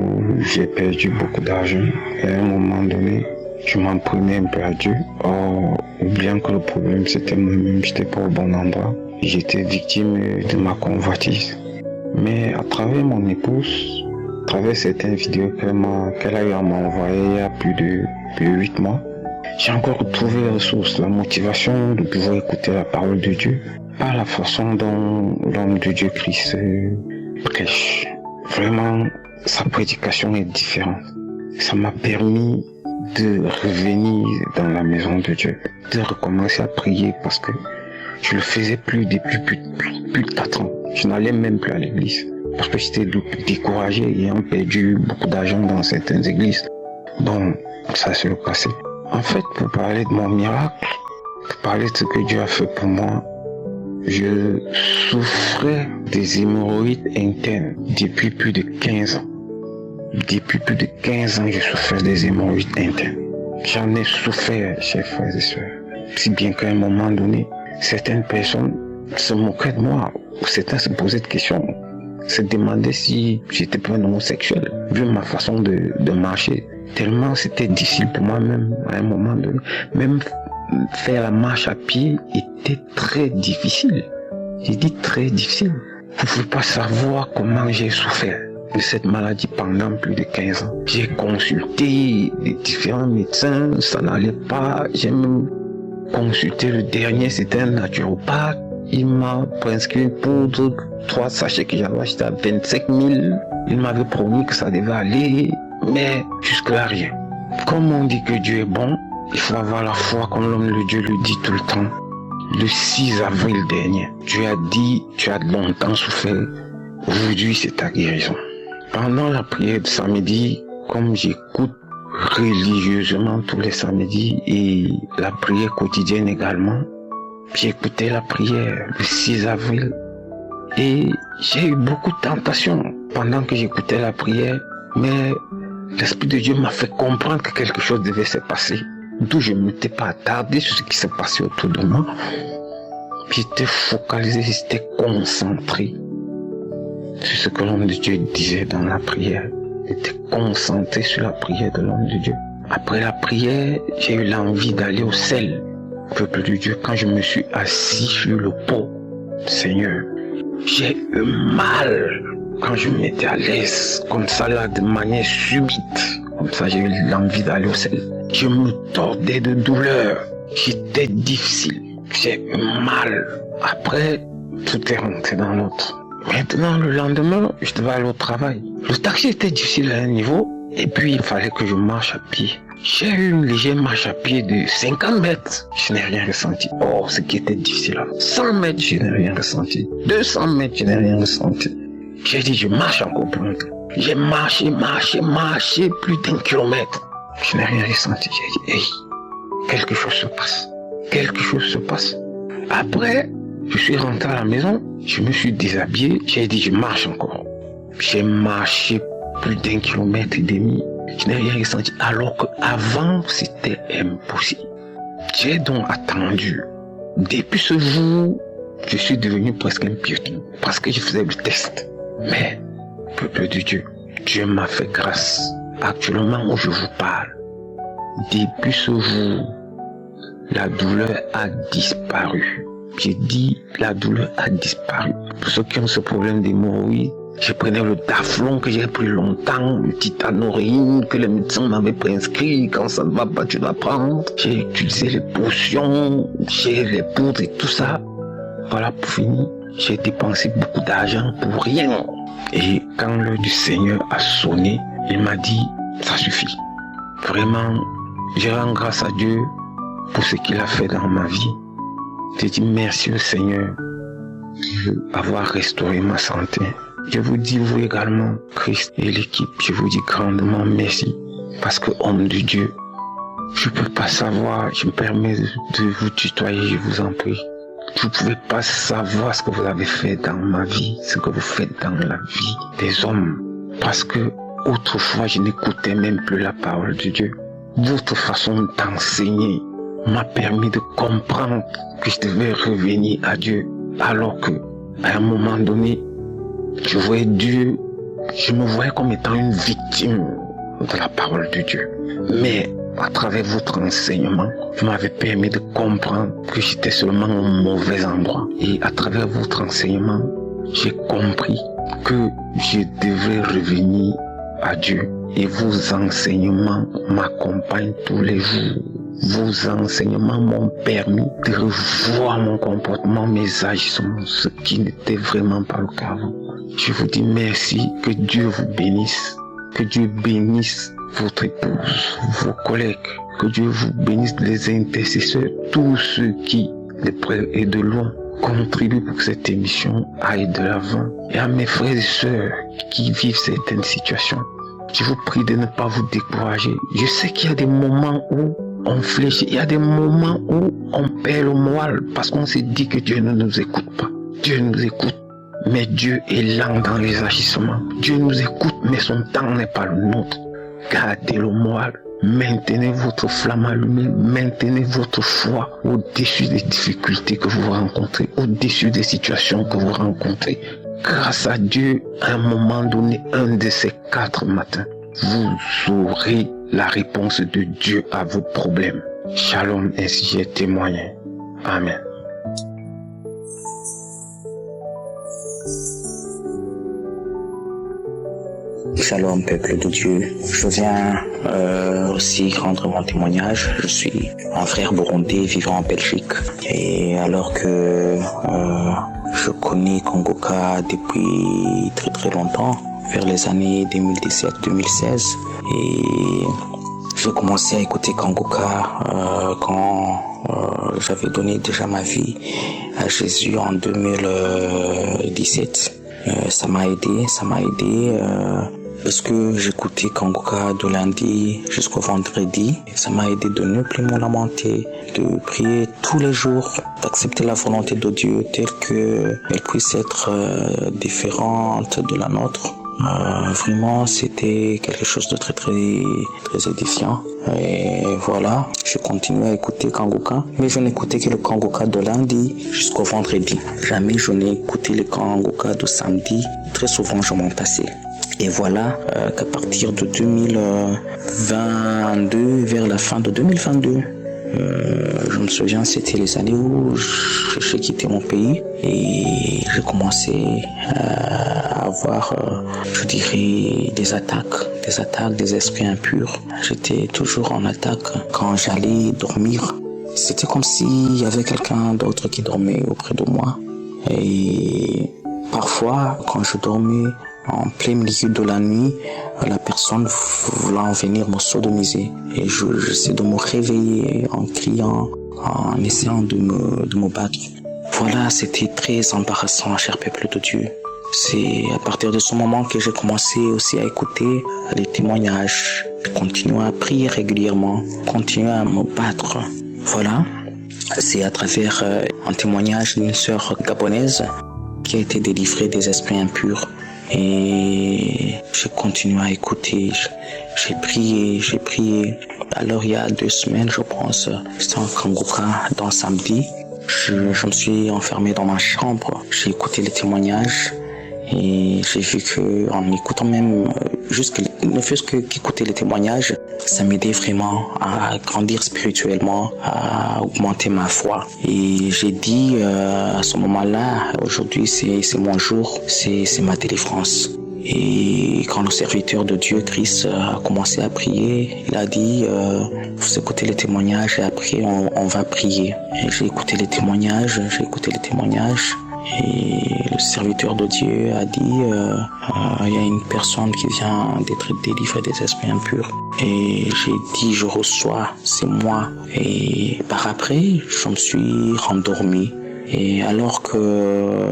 j'ai perdu beaucoup d'argent et à un moment donné je m'en prenais un peu à Dieu, oubliant que le problème c'était moi-même, j'étais pas au bon endroit, j'étais victime de ma convoitise. Mais à travers mon épouse, à travers certaines vidéos qu'elle a eu à m'envoyer il y a plus de 8 mois, j'ai encore retrouvé les ressources, la motivation de pouvoir écouter la parole de Dieu par la façon dont l'homme de Dieu Christ prêche. Vraiment, sa prédication est différente. Ça m'a permis de revenir dans la maison de Dieu, de recommencer à prier parce que je le faisais plus depuis plus de 4 ans. Je n'allais même plus à l'église parce que j'étais découragé ayant perdu beaucoup d'argent dans certaines églises. Donc, ça s'est passé. En fait, pour parler de mon miracle, pour parler de ce que Dieu a fait pour moi, je souffrais des hémorroïdes internes depuis plus de 15 ans. Depuis plus de 15 ans, je souffrais des hémorroïdes internes. J'en ai souffert, chers frères et sœurs. Si bien qu'à un moment donné, certaines personnes se moquaient de moi. Certains se posaient des questions. se demandait si j'étais pas un homosexuel, vu ma façon de marcher. Tellement c'était difficile pour moi-même à un moment donné. Même faire la marche à pied était très difficile. J'ai dit très difficile. Vous ne pouvez pas savoir comment j'ai souffert de cette maladie pendant plus de 15 ans. J'ai consulté les différents médecins, ça n'allait pas. J'ai même consulté le dernier, c'était un naturopathe. Il m'a prescrit une poudre, 3 sachets que j'avais acheté à 25 000. Il m'avait promis que ça devait aller, mais jusque-là rien. Comme on dit que Dieu est bon, il faut avoir la foi comme l'homme de Dieu le dit tout le temps. Le 6 avril dernier, Dieu a dit, tu as longtemps souffert, aujourd'hui c'est ta guérison. Pendant la prière de samedi, comme j'écoute religieusement tous les samedis et la prière quotidienne également, j'ai écouté la prière le 6 avril et j'ai eu beaucoup de tentations pendant que j'écoutais la prière, mais l'Esprit de Dieu m'a fait comprendre que quelque chose devait se passer. D'où je ne m'étais pas attardé sur ce qui s'est passé autour de moi. J'étais focalisé, j'étais concentré sur ce que l'homme de Dieu disait dans la prière. J'étais concentré sur la prière de l'homme de Dieu. Après la prière, j'ai eu l'envie d'aller au sel. Peuple de Dieu, quand je me suis assis sur le pot, Seigneur, j'ai eu mal quand je me mettais à l'aise, comme ça là, de manière subite. Comme ça, j'ai eu l'envie d'aller au sel. Je me tordais de douleur. J'étais difficile. J'ai eu mal. Après, tout est rentré dans l'autre. Maintenant, le lendemain, je devais aller au travail. Le taxi était difficile à un niveau. Et puis, il fallait que je marche à pied. J'ai eu une légère marche à pied de 50 mètres. Je n'ai rien ressenti. Oh, ce qui était difficile. 100 mètres, je n'ai rien ressenti. 200 mètres, je n'ai rien ressenti. J'ai dit, je marche encore plus longtemps. J'ai marché plus d'1 kilomètre. Je n'ai rien ressenti. J'ai dit, hey, quelque chose se passe. Quelque chose se passe. Après, je suis rentré à la maison. Je me suis déshabillé. J'ai dit, je marche encore. J'ai marché plus d'1,5 kilomètre. Je n'ai rien ressenti. Alors qu'avant, c'était impossible. J'ai donc attendu. Depuis ce jour, je suis devenu presque un piéton. Parce que je faisais le test. Mais, peuple de Dieu, Dieu m'a fait grâce. Actuellement où je vous parle, depuis ce jour, la douleur a disparu. J'ai dit, la douleur a disparu. Pour ceux qui ont ce problème d'hémorroïdes, je prenais le Daflon que j'ai pris longtemps, le titanorine que les médecins m'avaient prescrit. Quand ça ne va pas, tu dois prendre. J'ai utilisé les potions, j'ai les poudres et tout ça. Voilà, pour finir, j'ai dépensé beaucoup d'argent pour rien. Et quand l'heure du Seigneur a sonné, il m'a dit, ça suffit. Vraiment, je rends grâce à Dieu pour ce qu'il a fait dans ma vie. Je dis merci au Seigneur d'avoir restauré ma santé. Je vous dis, vous également, Christ et l'équipe, je vous dis grandement merci. Parce que, homme de Dieu, je ne peux pas savoir, je me permets de vous tutoyer, je vous en prie. Vous ne pouvez pas savoir ce que vous avez fait dans ma vie, ce que vous faites dans la vie des hommes. Parce que, autrefois, je n'écoutais même plus la parole de Dieu. Votre façon d'enseigner m'a permis de comprendre que je devais revenir à Dieu. Alors que, à un moment donné, je voyais Dieu, je me voyais comme étant une victime de la parole de Dieu. Mais, à travers votre enseignement, vous m'avez permis de comprendre que j'étais seulement au mauvais endroit. Et à travers votre enseignement, j'ai compris que je devais revenir à Dieu. Et vos enseignements m'accompagnent tous les jours. Vos enseignements m'ont permis de revoir mon comportement, mes agissements, ce qui n'était vraiment pas le cas avant. Je vous dis merci, que Dieu vous bénisse, que Dieu bénisse votre épouse, vos collègues, que Dieu vous bénisse les intercesseurs, tous ceux qui, de près et de loin, contribuent pour que cette émission aille de l'avant. Et à mes frères et sœurs qui vivent certaines situations, je vous prie de ne pas vous décourager. Je sais qu'il y a des moments où on fléchit, il y a des moments où on perd le moral parce qu'on s'est dit que Dieu ne nous écoute pas. Dieu nous écoute, mais Dieu est lent dans les agissements. Dieu nous écoute, mais son temps n'est pas le nôtre. Gardez le moral, maintenez votre flamme allumée, maintenez votre foi au-dessus des difficultés que vous rencontrez, au-dessus des situations que vous rencontrez. grâce à Dieu, à un moment donné, un de ces 4 matins, vous aurez la réponse de Dieu à vos problèmes. Shalom, ainsi j'ai témoigné. Amen. Shalom, peuple de Dieu. Je viens aussi rendre mon témoignage. Je suis un frère burundais vivant en Belgique. Et alors que je connais Kongoka depuis très très longtemps, vers les années 2017-2016, et j'ai commencé à écouter Kongoka quand j'avais donné déjà ma vie à Jésus en 2017. Ça m'a aidé parce que j'écoutais Kongoka de lundi jusqu'au vendredi. Ça m'a aidé de ne plus me lamenter, de prier tous les jours, d'accepter la volonté de Dieu telle qu'elle puisse être différente de la nôtre. Vraiment, c'était quelque chose de très édifiant. Et voilà, je continue à écouter Kongoka, mais je n'écoutais que le Kongoka de lundi jusqu'au vendredi. Jamais je n'ai écouté le Kongoka de samedi. Très souvent, je m'en passais. Et voilà qu'à partir de 2022, vers la fin de 2022, je me souviens, c'était les années où j'ai quitté mon pays et j'ai commencé à avoir, je dirais, des attaques, des esprits impurs. J'étais toujours en attaque quand j'allais dormir. C'était comme s'il y avait quelqu'un d'autre qui dormait auprès de moi. Et parfois, quand je dormais en plein milieu de la nuit, la personne voulant venir me sodomiser. Et j'essaie de me réveiller en criant, en essayant de me battre. Voilà, c'était très embarrassant, cher peuple de Dieu. C'est à partir de ce moment que j'ai commencé aussi à écouter les témoignages, continuer à prier régulièrement, continuer à me battre. Voilà, c'est à travers un témoignage d'une sœur gabonaise qui a été délivrée des esprits impurs. Et j'ai continué à écouter, j'ai prié. Alors il y a 2 semaines, je pense, c'était en Kongoka, dans samedi. Je me suis enfermé dans ma chambre, j'ai écouté les témoignages et j'ai vu que en écoutant même, ne fût-ce qu'écouter les témoignages, ça m'aidait vraiment à grandir spirituellement, à augmenter ma foi. Et j'ai dit à ce moment-là, aujourd'hui c'est mon jour, c'est ma délivrance. Et quand le serviteur de Dieu, Christ, a commencé à prier, il a dit, vous écoutez les témoignages et après on va prier. Et j'ai écouté les témoignages. Et le serviteur de Dieu a dit, il y a une personne qui vient d'être délivrée des esprits impurs. Et j'ai dit, je reçois, c'est moi. Et par après, je me suis rendormi. Et alors que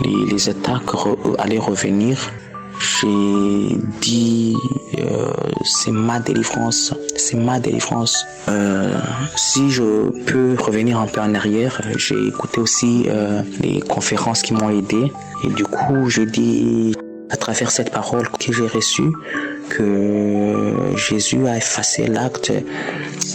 les attaques allaient revenir, j'ai dit, c'est ma délivrance. Si je peux revenir un peu en arrière, j'ai écouté aussi les conférences qui m'ont aidé. Et du coup, j'ai dit, à travers cette parole que j'ai reçue, que Jésus a effacé l'acte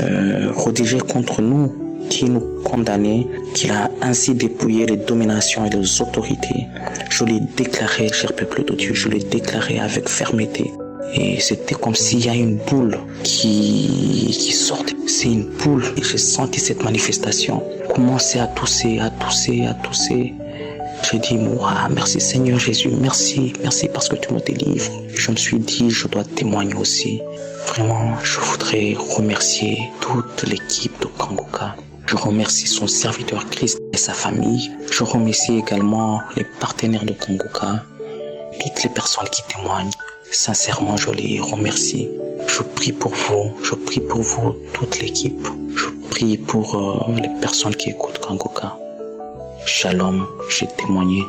rédigé contre nous, qui nous condamnait, qu'il a ainsi dépouillé les dominations et les autorités. Je l'ai déclaré, cher peuple de Dieu, je l'ai déclaré avec fermeté. Et c'était comme s'il y a une boule qui sortait. C'est une boule. Et j'ai senti cette manifestation commencer à tousser. J'ai dit, merci Seigneur Jésus, merci parce que tu me délivres. Je me suis dit, je dois témoigner aussi. Vraiment, je voudrais remercier toute l'équipe de Kongoka. Je remercie son serviteur Christ et sa famille. Je remercie également les partenaires de Kongoka, toutes les personnes qui témoignent. Sincèrement, je les remercie. Je prie pour vous, toute l'équipe. Je prie pour les personnes qui écoutent Kongoka. Shalom, j'ai témoigné.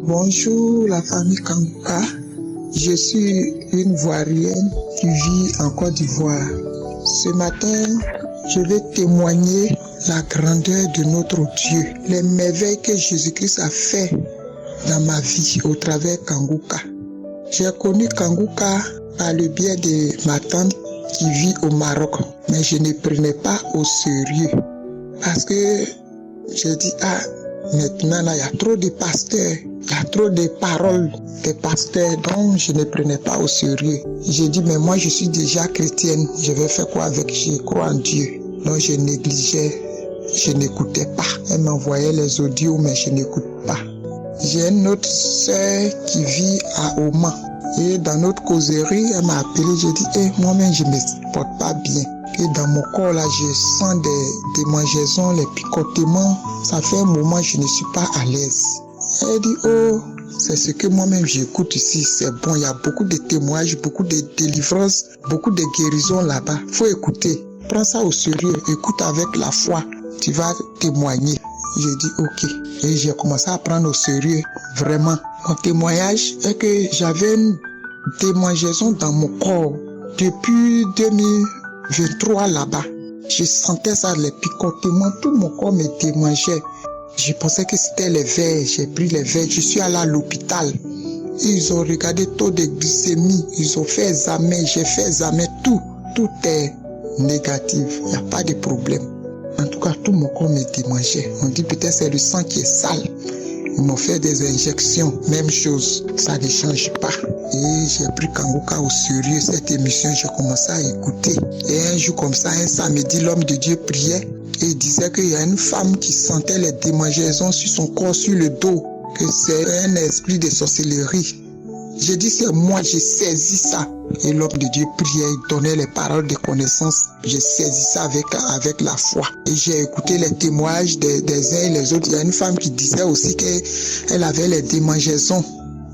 Bonjour la famille Kongoka. Je suis une Ivoirienne qui vit en Côte d'Ivoire. Ce matin, je vais témoigner la grandeur de notre Dieu, les merveilles que Jésus-Christ a fait dans ma vie au travers Kongoka. J'ai connu Kongoka par le biais de ma tante qui vit au Maroc. Mais je ne prenais pas au sérieux. Parce que j'ai dit, maintenant là, il y a trop de pasteurs. Il y a trop de paroles des pasteurs, donc je ne prenais pas au sérieux. J'ai dit, mais moi je suis déjà chrétienne, je vais faire quoi avec? Je crois en Dieu. Donc je négligeais, je n'écoutais pas. Elle m'envoyait les audios, mais je n'écoute pas. J'ai une autre sœur qui vit à Oman. Et dans notre causerie, elle m'a appelé, j'ai dit, moi-même je ne me porte pas bien. Et dans mon corps là, je sens des démangeaisons, les picotements. Ça fait un moment que je ne suis pas à l'aise. Elle dit, c'est ce que moi-même j'écoute ici, c'est bon, il y a beaucoup de témoignages, beaucoup de délivrances, beaucoup de guérisons là-bas. Faut écouter, prends ça au sérieux, écoute avec la foi, tu vas témoigner. J'ai dit ok, et j'ai commencé à prendre au sérieux, vraiment. Mon témoignage est que j'avais une démangeaison dans mon corps depuis 2023 là-bas. Je sentais ça, les picotements, tout mon corps me démangeait. Je pensais que c'était les vers, j'ai pris les vers, je suis allé à l'hôpital. Ils ont regardé taux de glycémie, ils ont fait examen, j'ai fait examen, tout est négatif, il n'y a pas de problème. En tout cas, tout mon corps me démangeait. On dit peut-être c'est le sang qui est sale. Ils m'ont fait des injections, même chose, ça ne change pas. Et j'ai pris Kanguka au sérieux, cette émission, j'ai commencé à écouter. Et un jour comme ça, un samedi, l'homme de Dieu priait. Et il disait qu'il y a une femme qui sentait les démangeaisons sur son corps, sur le dos, que c'est un esprit de sorcellerie. J'ai dit, c'est moi, j'ai saisi ça. Et l'homme de Dieu priait, il donnait les paroles de connaissance. J'ai saisi ça avec la foi. Et j'ai écouté les témoignages des uns et les autres. Il y a une femme qui disait aussi qu'elle avait les démangeaisons.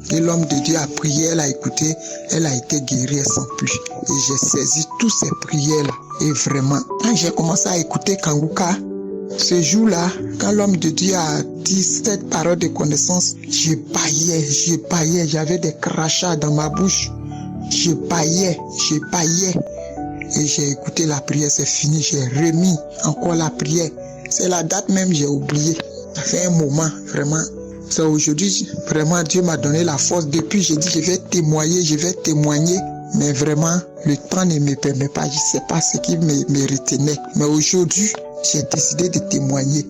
Et l'homme de Dieu a prié, elle a écouté, elle a été guérie, elle sent plus. Et j'ai saisi toutes ces prières-là. Et vraiment, quand j'ai commencé à écouter Kanguka, ce jour-là, quand l'homme de Dieu a dit cette parole de connaissance, je baillais, j'avais des crachats dans ma bouche. Je baillais. Et j'ai écouté la prière, c'est fini, j'ai remis encore la prière. C'est la date même, j'ai oublié. Ça fait un moment, vraiment. C'est aujourd'hui, vraiment, Dieu m'a donné la force. Depuis, j'ai dit, je vais témoigner. Mais vraiment, le temps ne me permet pas. Je ne sais pas ce qui me retenait. Mais aujourd'hui, j'ai décidé de témoigner.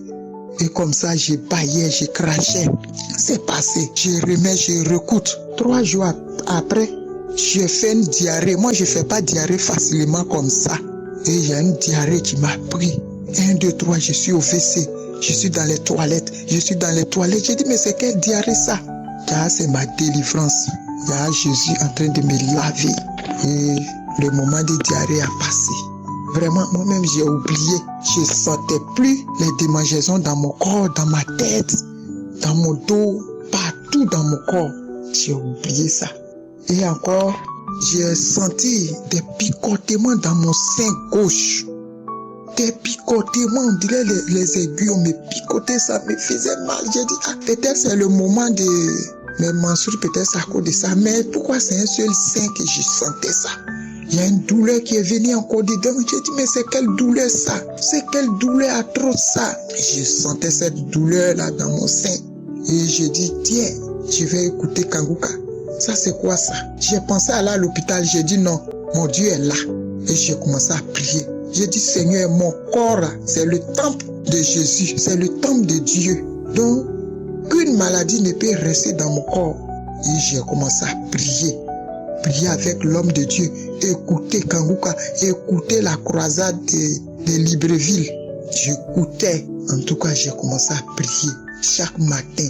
Et comme ça, je baillais, je crachais. C'est passé. Je remets, je recoute. 3 jours après, j'ai fait une diarrhée. Moi, je ne fais pas diarrhée facilement comme ça. Et il y a une diarrhée qui m'a pris. 1, 2, 3, je suis au WC. Je suis dans les toilettes. J'ai dit, mais c'est quelle diarrhée ça? C'est ma délivrance. Il y a Jésus en train de me laver. Et le moment de diarrhée a passé. Vraiment, moi-même, j'ai oublié. Je ne sentais plus les démangeaisons dans mon corps, dans ma tête, dans mon dos, partout dans mon corps. J'ai oublié ça. Et encore, j'ai senti des picotements dans mon sein gauche. Des picotements, on dirait les aiguilles, on me picotait, ça me faisait mal. J'ai dit, peut-être c'est le moment de mes menstrues, peut-être c'est à cause de ça. Mais pourquoi c'est un seul sein que je sentais ça? Il y a une douleur qui est venue encore dedans. J'ai dit, mais c'est quelle douleur ça? C'est quelle douleur atroce ça? Je sentais cette douleur-là dans mon sein. Et j'ai dit, tiens, je vais écouter Kanguka. Ça, c'est quoi ça? J'ai pensé aller à l'hôpital. J'ai dit, non, mon Dieu est là. Et j'ai commencé à prier. J'ai dit, Seigneur, mon corps, c'est le temple de Jésus. C'est le temple de Dieu. Donc, une maladie ne peut rester dans mon corps. Et j'ai commencé à prier. Prier avec l'homme de Dieu. Écouter Kanguka. Écouter la croisade de Libreville. J'écoutais. En tout cas, j'ai commencé à prier. Chaque matin,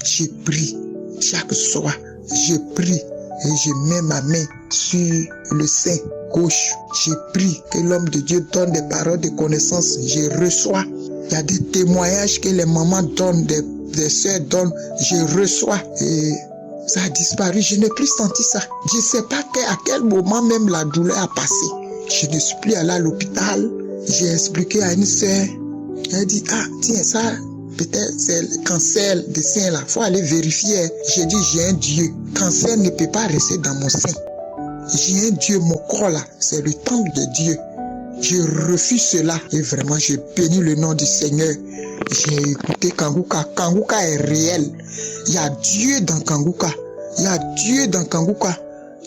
j'ai prié. Chaque soir, j'ai prié. Et je mets ma main sur le sein gauche. J'ai prié que l'homme de Dieu donne des paroles de connaissance. Je reçois. Il y a des témoignages que les mamans donnent, des soeurs donnent. Je reçois. Et ça a disparu. Je n'ai plus senti ça. Je ne sais pas à quel moment même la douleur a passé. Je ne suis plus allé à l'hôpital. J'ai expliqué à une soeur. Elle dit, tiens, ça, peut-être c'est le cancer des seins là. Il faut aller vérifier. J'ai dit, j'ai un Dieu. Cancer ne peut pas rester dans mon sein. J'ai un Dieu, mon corps là, c'est le temple de Dieu. Je refuse cela. Et vraiment, je bénis le nom du Seigneur. J'ai écouté Kanguka. Kanguka est réel. Il y a Dieu dans Kanguka. Il y a Dieu dans Kanguka.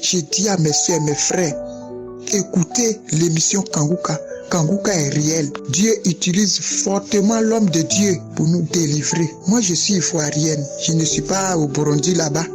J'ai dit à mes soeurs, mes frères, écoutez l'émission Kanguka. Kanguka est réel. Dieu utilise fortement l'homme de Dieu pour nous délivrer. Moi, je suis ivoirienne. Je ne suis pas au Burundi là-bas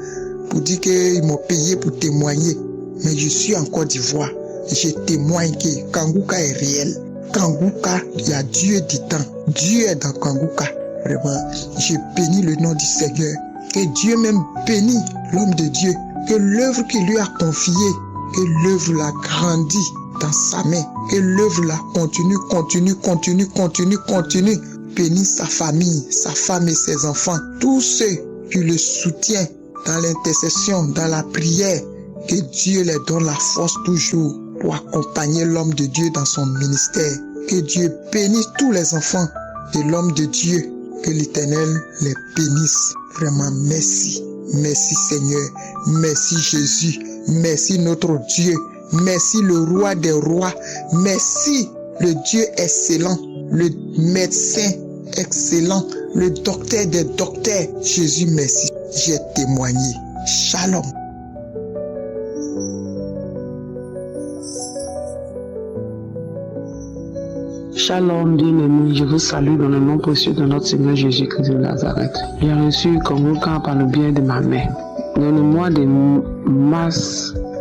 pour dire qu'ils m'ont payé pour témoigner. Mais je suis en Côte d'Ivoire. Je témoigne que Kanguka est réel. Kanguka, il y a Dieu du temps. Dieu est dans Kanguka. Vraiment, je bénis le nom du Seigneur. Que Dieu même bénisse l'homme de Dieu. Que l'œuvre qu'il lui a confiée, que l'œuvre l'a grandie dans sa main. Que l'œuvre la continue. Bénisse sa famille, sa femme et ses enfants. Tous ceux qui le soutiennent dans l'intercession, dans la prière. Que Dieu les donne la force toujours pour accompagner l'homme de Dieu dans son ministère. Que Dieu bénisse tous les enfants de l'homme de Dieu. Que l'Éternel les bénisse. Vraiment, merci. Merci Seigneur. Merci Jésus. Merci notre Dieu. Merci le roi des rois. Merci le Dieu excellent. Le médecin excellent. Le docteur des docteurs. Jésus, merci. J'ai témoigné. Shalom. Shalom, bien-aimés, je vous salue dans le nom précieux de notre Seigneur Jésus-Christ de Nazareth. J'ai reçu Kanguka par le biais de ma mère. Dans le mois de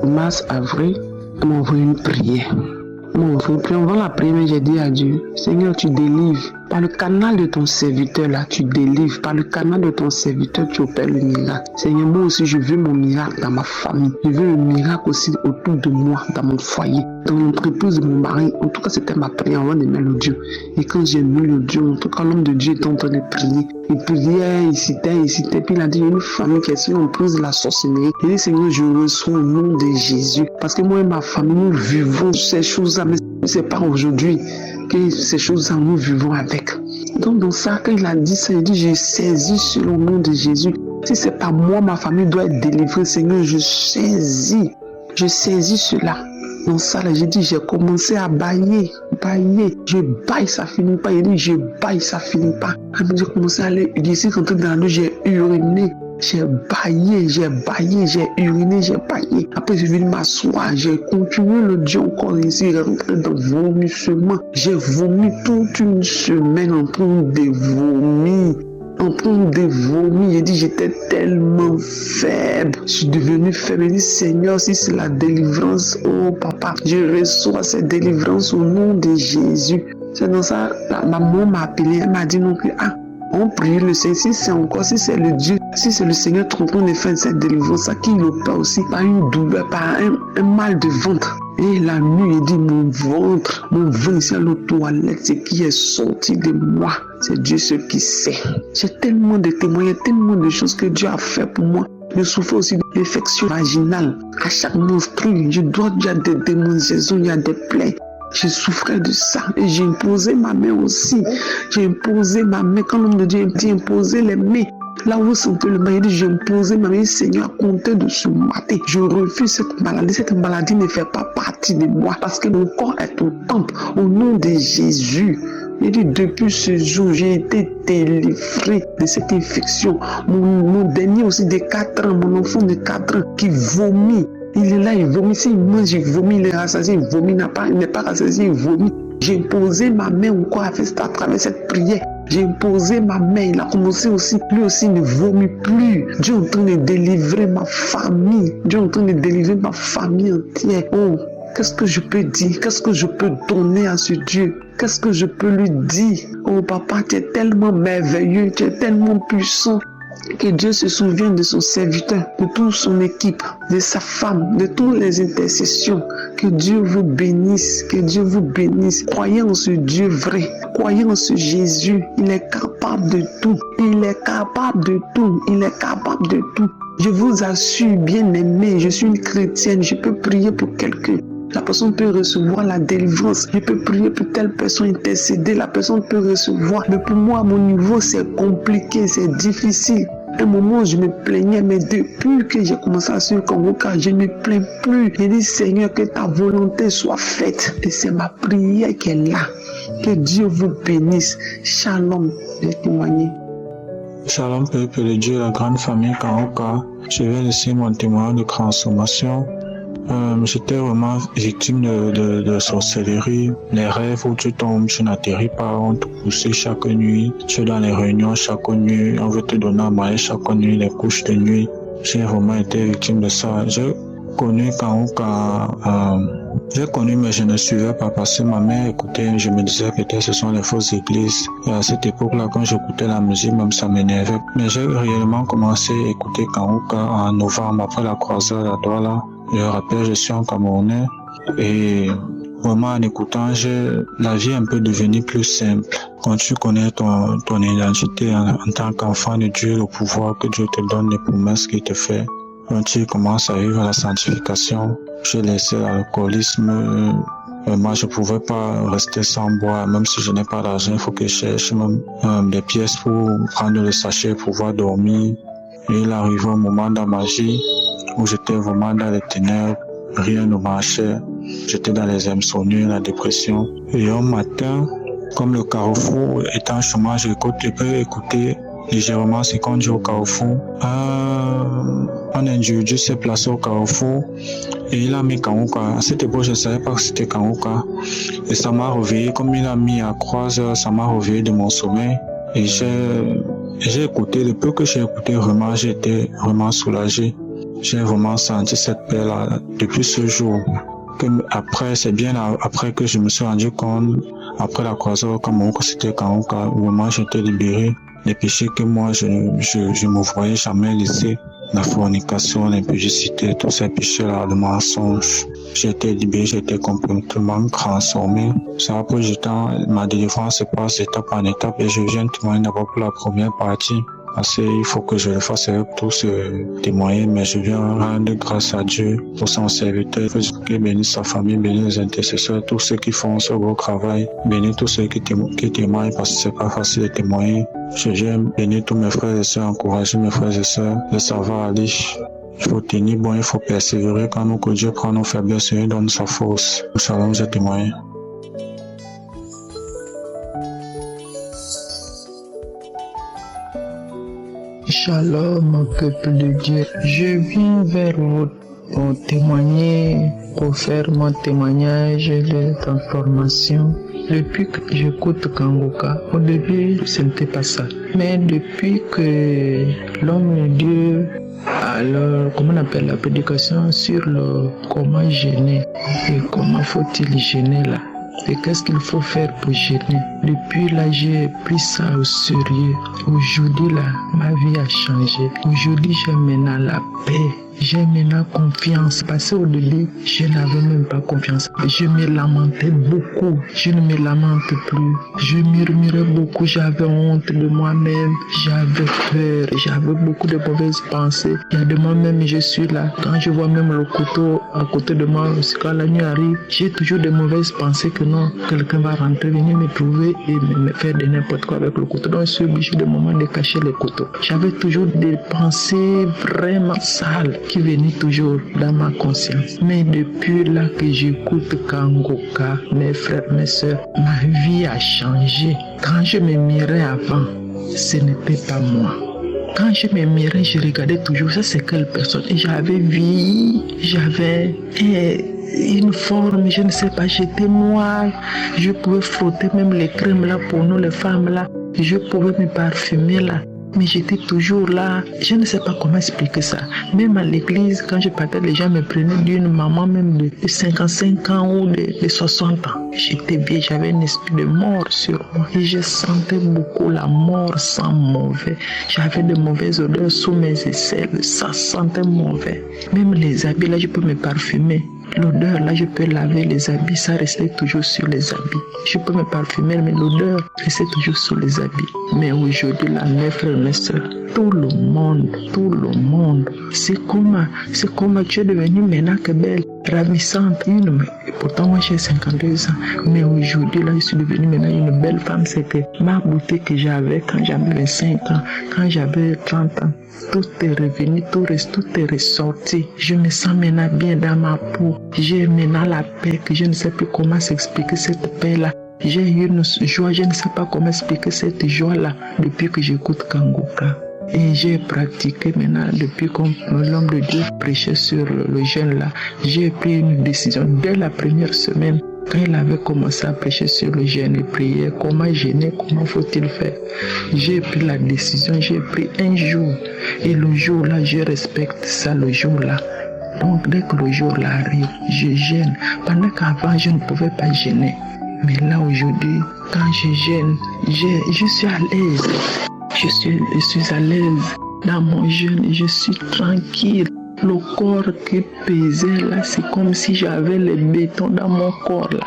mars-avril, elle m'a envoyé une prière. Avant la prière, j'ai dit à Dieu, Seigneur, tu délivres. Par le canal de ton serviteur là, tu délivres. Par le canal de ton serviteur, tu opères le miracle. Seigneur, moi aussi, je veux mon miracle dans ma famille. Je veux le miracle aussi autour de moi, dans mon foyer, dans l'entreprise de mon mari. En tout cas, c'était ma prière avant de mettre l'audio. Et quand j'ai mis l'audio, en tout cas, l'homme de Dieu était en train de prier. Il priait, il citait. Puis il a dit, il y a une famille qui est sur l'emprise de la sorcellerie. Il dit, Seigneur, je reçois au nom de Jésus. Parce que moi et ma famille, nous vivons ces choses-là. Mais c'est pas aujourd'hui que ces choses-là, nous vivons avec. Donc, dans ça, quand il a dit ça, il dit, j'ai saisi sur le nom de Jésus. Si c'est pas moi, ma famille doit être délivrée, Seigneur, je saisis cela. Dans ça, là, j'ai dit, j'ai commencé à bailler. Je baille, ça finit pas. Il dit, je baille, ça finit pas. Quand j'ai commencé à aller, d'ici, quand dans l'eau, j'ai uriné. J'ai baillé, j'ai uriné, j'ai baillé. Après, je suis venu m'asseoir, j'ai continué le Dieu encore ici, rentré dans le vomissement. J'ai vomi toute une semaine en train de vomir. J'ai dit, j'étais tellement faible. Je suis devenu faible. J'ai dit, Seigneur, si c'est la délivrance, oh papa, je reçois cette délivrance au nom de Jésus. C'est dans ça, ma maman m'a appelé, elle m'a dit non plus, on prie le Seigneur, si c'est le Dieu, si c'est le Seigneur qui est en train de faire cette délivrance, ça qui l'opère aussi par une douleur, par un mal de ventre. Et la nuit, il dit, mon ventre ici à la toilette, ce qui est sorti de moi, c'est Dieu ce qui sait. J'ai tellement de témoignages, tellement de choses que Dieu a fait pour moi. Je souffre aussi d'infection vaginale. À chaque menstru, il y a des démangeaisons, il y a des plaies. Je souffrais de ça et j'ai imposé ma main aussi. J'ai imposé ma main. Quand l'homme de Dieu dit imposer les mains, là où vous sentez le mal, il dit j'ai imposé ma main. Seigneur, à compter de ce matin, je refuse cette maladie. Cette maladie ne fait pas partie de moi parce que mon corps est au temple. Au nom de Jésus. Il dit depuis ce jour, j'ai été délivré de cette infection. Mon dernier aussi de 4 ans, mon enfant de 4 ans qui vomit. Il est là, il vomit, s'il mange, il vomit, il est rassasié, il vomit, il n'est pas rassasié, il vomit. J'ai imposé ma main encore à travers cette prière. J'ai imposé ma main, il a commencé aussi, lui aussi ne vomit plus. Dieu est en train de délivrer ma famille. Dieu est en train de délivrer ma famille entière. Oh, qu'est-ce que je peux dire? Qu'est-ce que je peux donner à ce Dieu? Qu'est-ce que je peux lui dire? Oh papa, tu es tellement merveilleux, tu es tellement puissant. Que Dieu se souvienne de son serviteur, de toute son équipe, de sa femme, de toutes les intercessions. Que Dieu vous bénisse, que Dieu vous bénisse. Croyez en ce Dieu vrai, croyez en ce Jésus. Il est capable de tout, il est capable de tout, il est capable de tout. Je vous assure, bien aimé, je suis une chrétienne, je peux prier pour quelqu'un. La personne peut recevoir la délivrance. Je peux prier pour telle personne, intercéder. La personne peut recevoir. Mais pour moi, à mon niveau, c'est compliqué, c'est difficile. À un moment, je me plaignais, mais depuis que j'ai commencé à suivre Kanguka, je ne me plains plus. Je dis, Seigneur, que ta volonté soit faite. Et c'est ma prière qui est là. Que Dieu vous bénisse. Shalom. J'ai témoigné. Shalom, peuple de Dieu, la grande famille Kanguka. Je vais laisser mon témoignage de transformation. J'étais vraiment victime de sorcellerie. Les rêves où tu tombes, tu n'atterris pas, on te pousse chaque nuit. Tu es dans les réunions chaque nuit, on veut te donner à manger chaque nuit, les couches de nuit. J'ai vraiment été victime de ça. J'ai connu Kanguka, j'ai connu mais je ne suivais pas parce que ma mère écoutait, je me disais que ce sont les fausses églises. Et à cette époque-là, quand j'écoutais la musique, même ça m'énervait. Mais j'ai réellement commencé à écouter Kanguka en novembre après la croisade à Douala. Je rappelle, je suis un Camerounais et vraiment en écoutant, la vie est un peu devenue plus simple. Quand tu connais ton identité en tant qu'enfant de Dieu, le pouvoir que Dieu te donne, les promesses qu'il te fait, quand tu commences à vivre la sanctification, j'ai laissé l'alcoolisme. Moi, je pouvais pas rester sans boire, même si je n'ai pas d'argent, il faut que je cherche même des pièces pour prendre le sachet pour pouvoir dormir. Et il arrive un moment dans ma vie où j'étais vraiment dans les ténèbres, rien ne marchait, j'étais dans les insomnies, la dépression. Et un matin, comme le Carrefour étant en chômage, je peux écouter légèrement ce qu'on dit au Carrefour. Un individu s'est placé au Carrefour et il a mis Kanguka. À cette époque, je ne savais pas que c'était Kanguka. Et ça m'a réveillé, comme il a mis à croise, ça m'a réveillé de mon sommeil. Et j'ai écouté, le peu que j'ai écouté, vraiment, j'ai été vraiment soulagé. J'ai vraiment senti cette paix-là depuis ce jour. Après, c'est bien après que je me suis rendu compte, après la croisade au Cameroun, que c'était Kanguka, vraiment j'étais libéré. Les péchés que moi, je me voyais jamais laisser, la fornication, l'impudicité, tous ces péchés-là, le mensonge. J'ai été libéré, j'ai été complètement transformé. Ça a pris du temps, ma délivrance se passe étape en étape et je viens témoigner d'abord pour la première partie. Parce qu'il faut que je le fasse avec tous témoigner, mais je viens rendre grâce à Dieu pour son serviteur. Il bénisse sa famille, bénisse les intercesseurs, tous ceux qui font ce beau travail, bénisse tous ceux qui témoignent parce que c'est pas facile de témoigner. Je viens bénir tous mes frères et sœurs, encourager mes frères et sœurs, le savoir aller. Il faut tenir bon, il faut persévérer quand nous que Dieu prend nos faiblesses et nous donne sa force. Nous allons vous témoigner. Shalom, peuple de Dieu. Je viens vers vous pour témoigner, pour faire mon témoignage de transformation. Depuis que j'écoute Kanguka, au début, ce n'était pas ça. Mais depuis que l'homme de Dieu, alors, comment on appelle la prédication sur le comment gêner et comment faut-il gêner là. Et qu'est-ce qu'il faut faire pour gêner? Depuis là, j'ai pris ça au sérieux. Aujourd'hui là, ma vie a changé. Aujourd'hui, j'ai maintenant la paix. J'ai maintenant confiance. Parce qu'au début, je n'avais même pas confiance. Je me lamentais beaucoup. Je ne me lamente plus. Je murmurais beaucoup. J'avais honte de moi-même. J'avais peur. J'avais beaucoup de mauvaises pensées. Il y a de moi-même, je suis là. Quand je vois même le couteau à côté de moi, quand la nuit arrive, j'ai toujours de mauvaises pensées que non, quelqu'un va rentrer, venir me trouver et me faire de n'importe quoi avec le couteau. Donc, je suis obligé de moment de cacher le couteau. J'avais toujours des pensées vraiment sales qui venaient toujours dans ma conscience. Mais depuis là que j'écoute Kanguka, mes frères, mes soeurs, ma vie a changé. Quand je me mirais avant, ce n'était pas moi. Quand je me mirais, je regardais toujours, ça c'est quelle personne. Et j'avais vieilli, j'avais une forme, je ne sais pas, j'étais noire. Je pouvais frotter même les crèmes là pour nous les femmes là. Je pouvais me parfumer là. Mais j'étais toujours là, je ne sais pas comment expliquer ça. Même à l'église, quand je partais, les gens me prenaient d'une maman même de 55 ans ou de 60 ans. J'étais vieille, j'avais un esprit de mort sur moi. Et je sentais beaucoup la mort sans mauvais. J'avais de mauvaises odeurs sous mes aisselles, ça sentait mauvais. Même les habits, là, je peux me parfumer. L'odeur, là, je peux laver les habits, ça restait toujours sur les habits. Je peux me parfumer, mais l'odeur restait toujours sur les habits. Mais aujourd'hui, là, mes frères, mes soeurs, tout le monde, c'est comme tu es devenue maintenant que belle, ravissante. Et pourtant, moi, j'ai 52 ans. Mais aujourd'hui, là, je suis devenue maintenant une belle femme. C'est que ma beauté que j'avais quand j'avais 25 ans, quand j'avais 30 ans, tout est revenu, tout est ressorti. Je me sens maintenant bien dans ma peau. J'ai maintenant la paix que je ne sais plus comment s'expliquer cette paix-là. J'ai eu une joie, je ne sais pas comment expliquer cette joie-là depuis que j'écoute Kanguka. Et j'ai pratiqué maintenant depuis comme l'homme de Dieu prêchait sur le jeûne là. J'ai pris une décision dès la première semaine. Quand il avait commencé à prêcher sur le jeûne et prier, comment jeûner, comment faut-il faire. J'ai pris la décision, j'ai pris un jour. Et le jour là, je respecte ça le jour là. Donc dès que le jour là arrive, je jeûne. Pendant qu'avant, je ne pouvais pas jeûner. Mais là aujourd'hui, quand je jeûne, je suis à l'aise. Je suis à l'aise dans mon jeûne et je suis tranquille. Le corps qui pesait là, c'est comme si j'avais le béton dans mon corps là.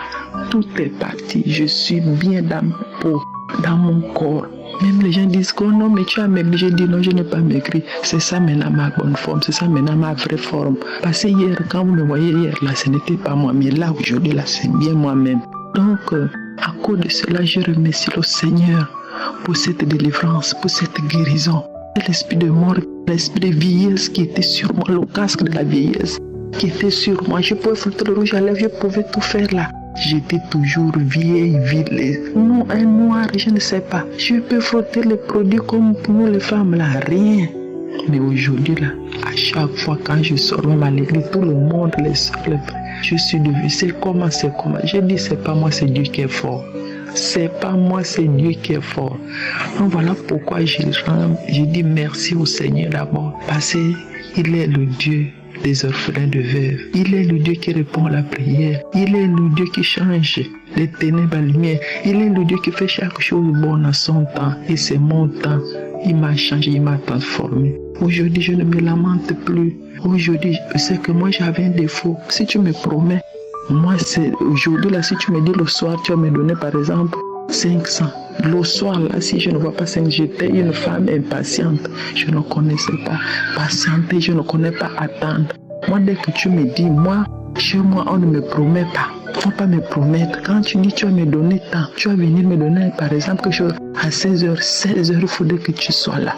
Tout est parti. Je suis bien dans ma peau, dans mon corps. Même les gens disent oh non, mais tu as maigri. Je dis non, je n'ai pas maigri. C'est ça maintenant ma bonne forme, c'est ça maintenant ma vraie forme. Parce que hier, quand vous me voyez hier là, ce n'était pas moi. Mais là, aujourd'hui, là, c'est bien moi-même. Donc, à cause de cela, je remercie le Seigneur pour cette délivrance, pour cette guérison. L'esprit de mort, l'esprit de vieillesse qui était sur moi, le casque de la vieillesse qui était sur moi. Je pouvais frotter le rouge à lèvres, je pouvais tout faire là. J'étais toujours vieille, vilaine. Non, un noir, je ne sais pas. Je peux frotter les produits comme pour nous les femmes là, rien. Mais aujourd'hui là, à chaque fois quand je sors même à l'église, tout le monde les célèbre. Je suis devenu, c'est comment. Je dis c'est pas moi, c'est Dieu qui est fort. C'est pas moi, c'est Dieu qui est fort. Donc voilà pourquoi je dis merci au Seigneur d'abord. Parce qu'il est le Dieu des orphelins de veuves. Il est le Dieu qui répond à la prière. Il est le Dieu qui change les ténèbres à la lumière. Il est le Dieu qui fait chaque chose bonne à son temps. Et c'est mon temps. Il m'a changé, il m'a transformé. Aujourd'hui, je ne me lamente plus. Aujourd'hui, je sais que moi j'avais un défaut. Si tu me promets, moi, c'est aujourd'hui, là, si tu me dis le soir, tu vas me donner par exemple 500. Le soir, là, si je ne vois pas 500, j'étais une femme impatiente. Je ne connaissais pas patienter, je ne connais pas attendre. Moi, dès que tu me dis, moi, chez moi, on ne me promet pas. Il ne faut pas me promettre. Quand tu dis, tu vas me donner tant, tu vas venir me donner, par exemple, quelque chose à 16h, 16h, il faudrait que tu sois là.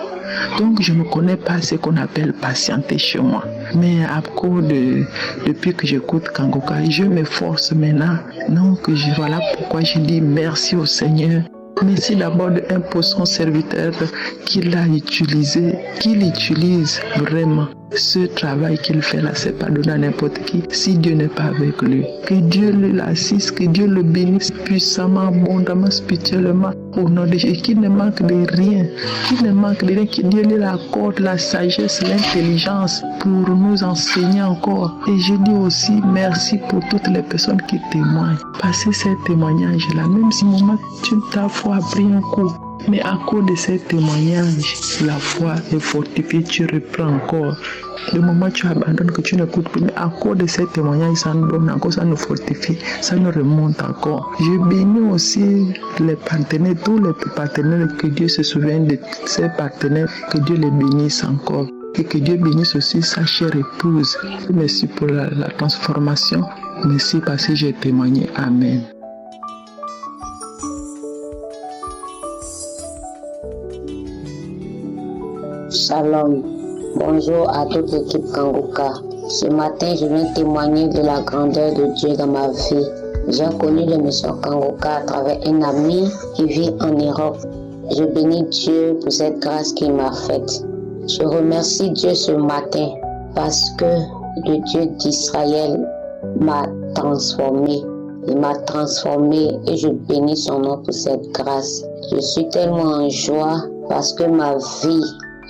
Donc, je ne connais pas ce qu'on appelle patienter chez moi. Mais à cause depuis que j'écoute Kangoka, je m'efforce maintenant. Donc, voilà pourquoi je dis merci au Seigneur. Merci d'abord pour son serviteur qu'il a utilisé, qu'il utilise vraiment. Ce travail qu'il fait là, c'est pas donné à n'importe qui si Dieu n'est pas avec lui. Que Dieu l'assiste, que Dieu le bénisse puissamment, abondamment, spirituellement, au nom de Jésus, qu'il ne manque de rien, que Dieu lui accorde la sagesse, l'intelligence pour nous enseigner encore. Et je dis aussi merci pour toutes les personnes qui témoignent. Passez ces témoignages-là, même si au moment tu ta foi a pris un coup. Mais à cause de ces témoignages, la foi est fortifiée, tu reprends encore. Le moment où tu abandonnes, que tu n'écoutes plus, mais à cause de ces témoignages, ça nous donne encore, ça nous fortifie, ça nous remonte encore. Je bénis aussi les partenaires, tous les partenaires, que Dieu se souvienne de ces partenaires, que Dieu les bénisse encore. Et que Dieu bénisse aussi sa chère épouse. Merci pour la transformation. Merci parce que j'ai témoigné. Amen. Shalom. Bonjour à toute l'équipe Kangoka. Ce matin, je viens témoigner de la grandeur de Dieu dans ma vie. J'ai connu l'émission Kangoka à travers un ami qui vit en Europe. Je bénis Dieu pour cette grâce qu'il m'a faite. Je remercie Dieu ce matin parce que le Dieu d'Israël m'a transformé. Il m'a transformé et je bénis son nom pour cette grâce. Je suis tellement en joie parce que ma vie,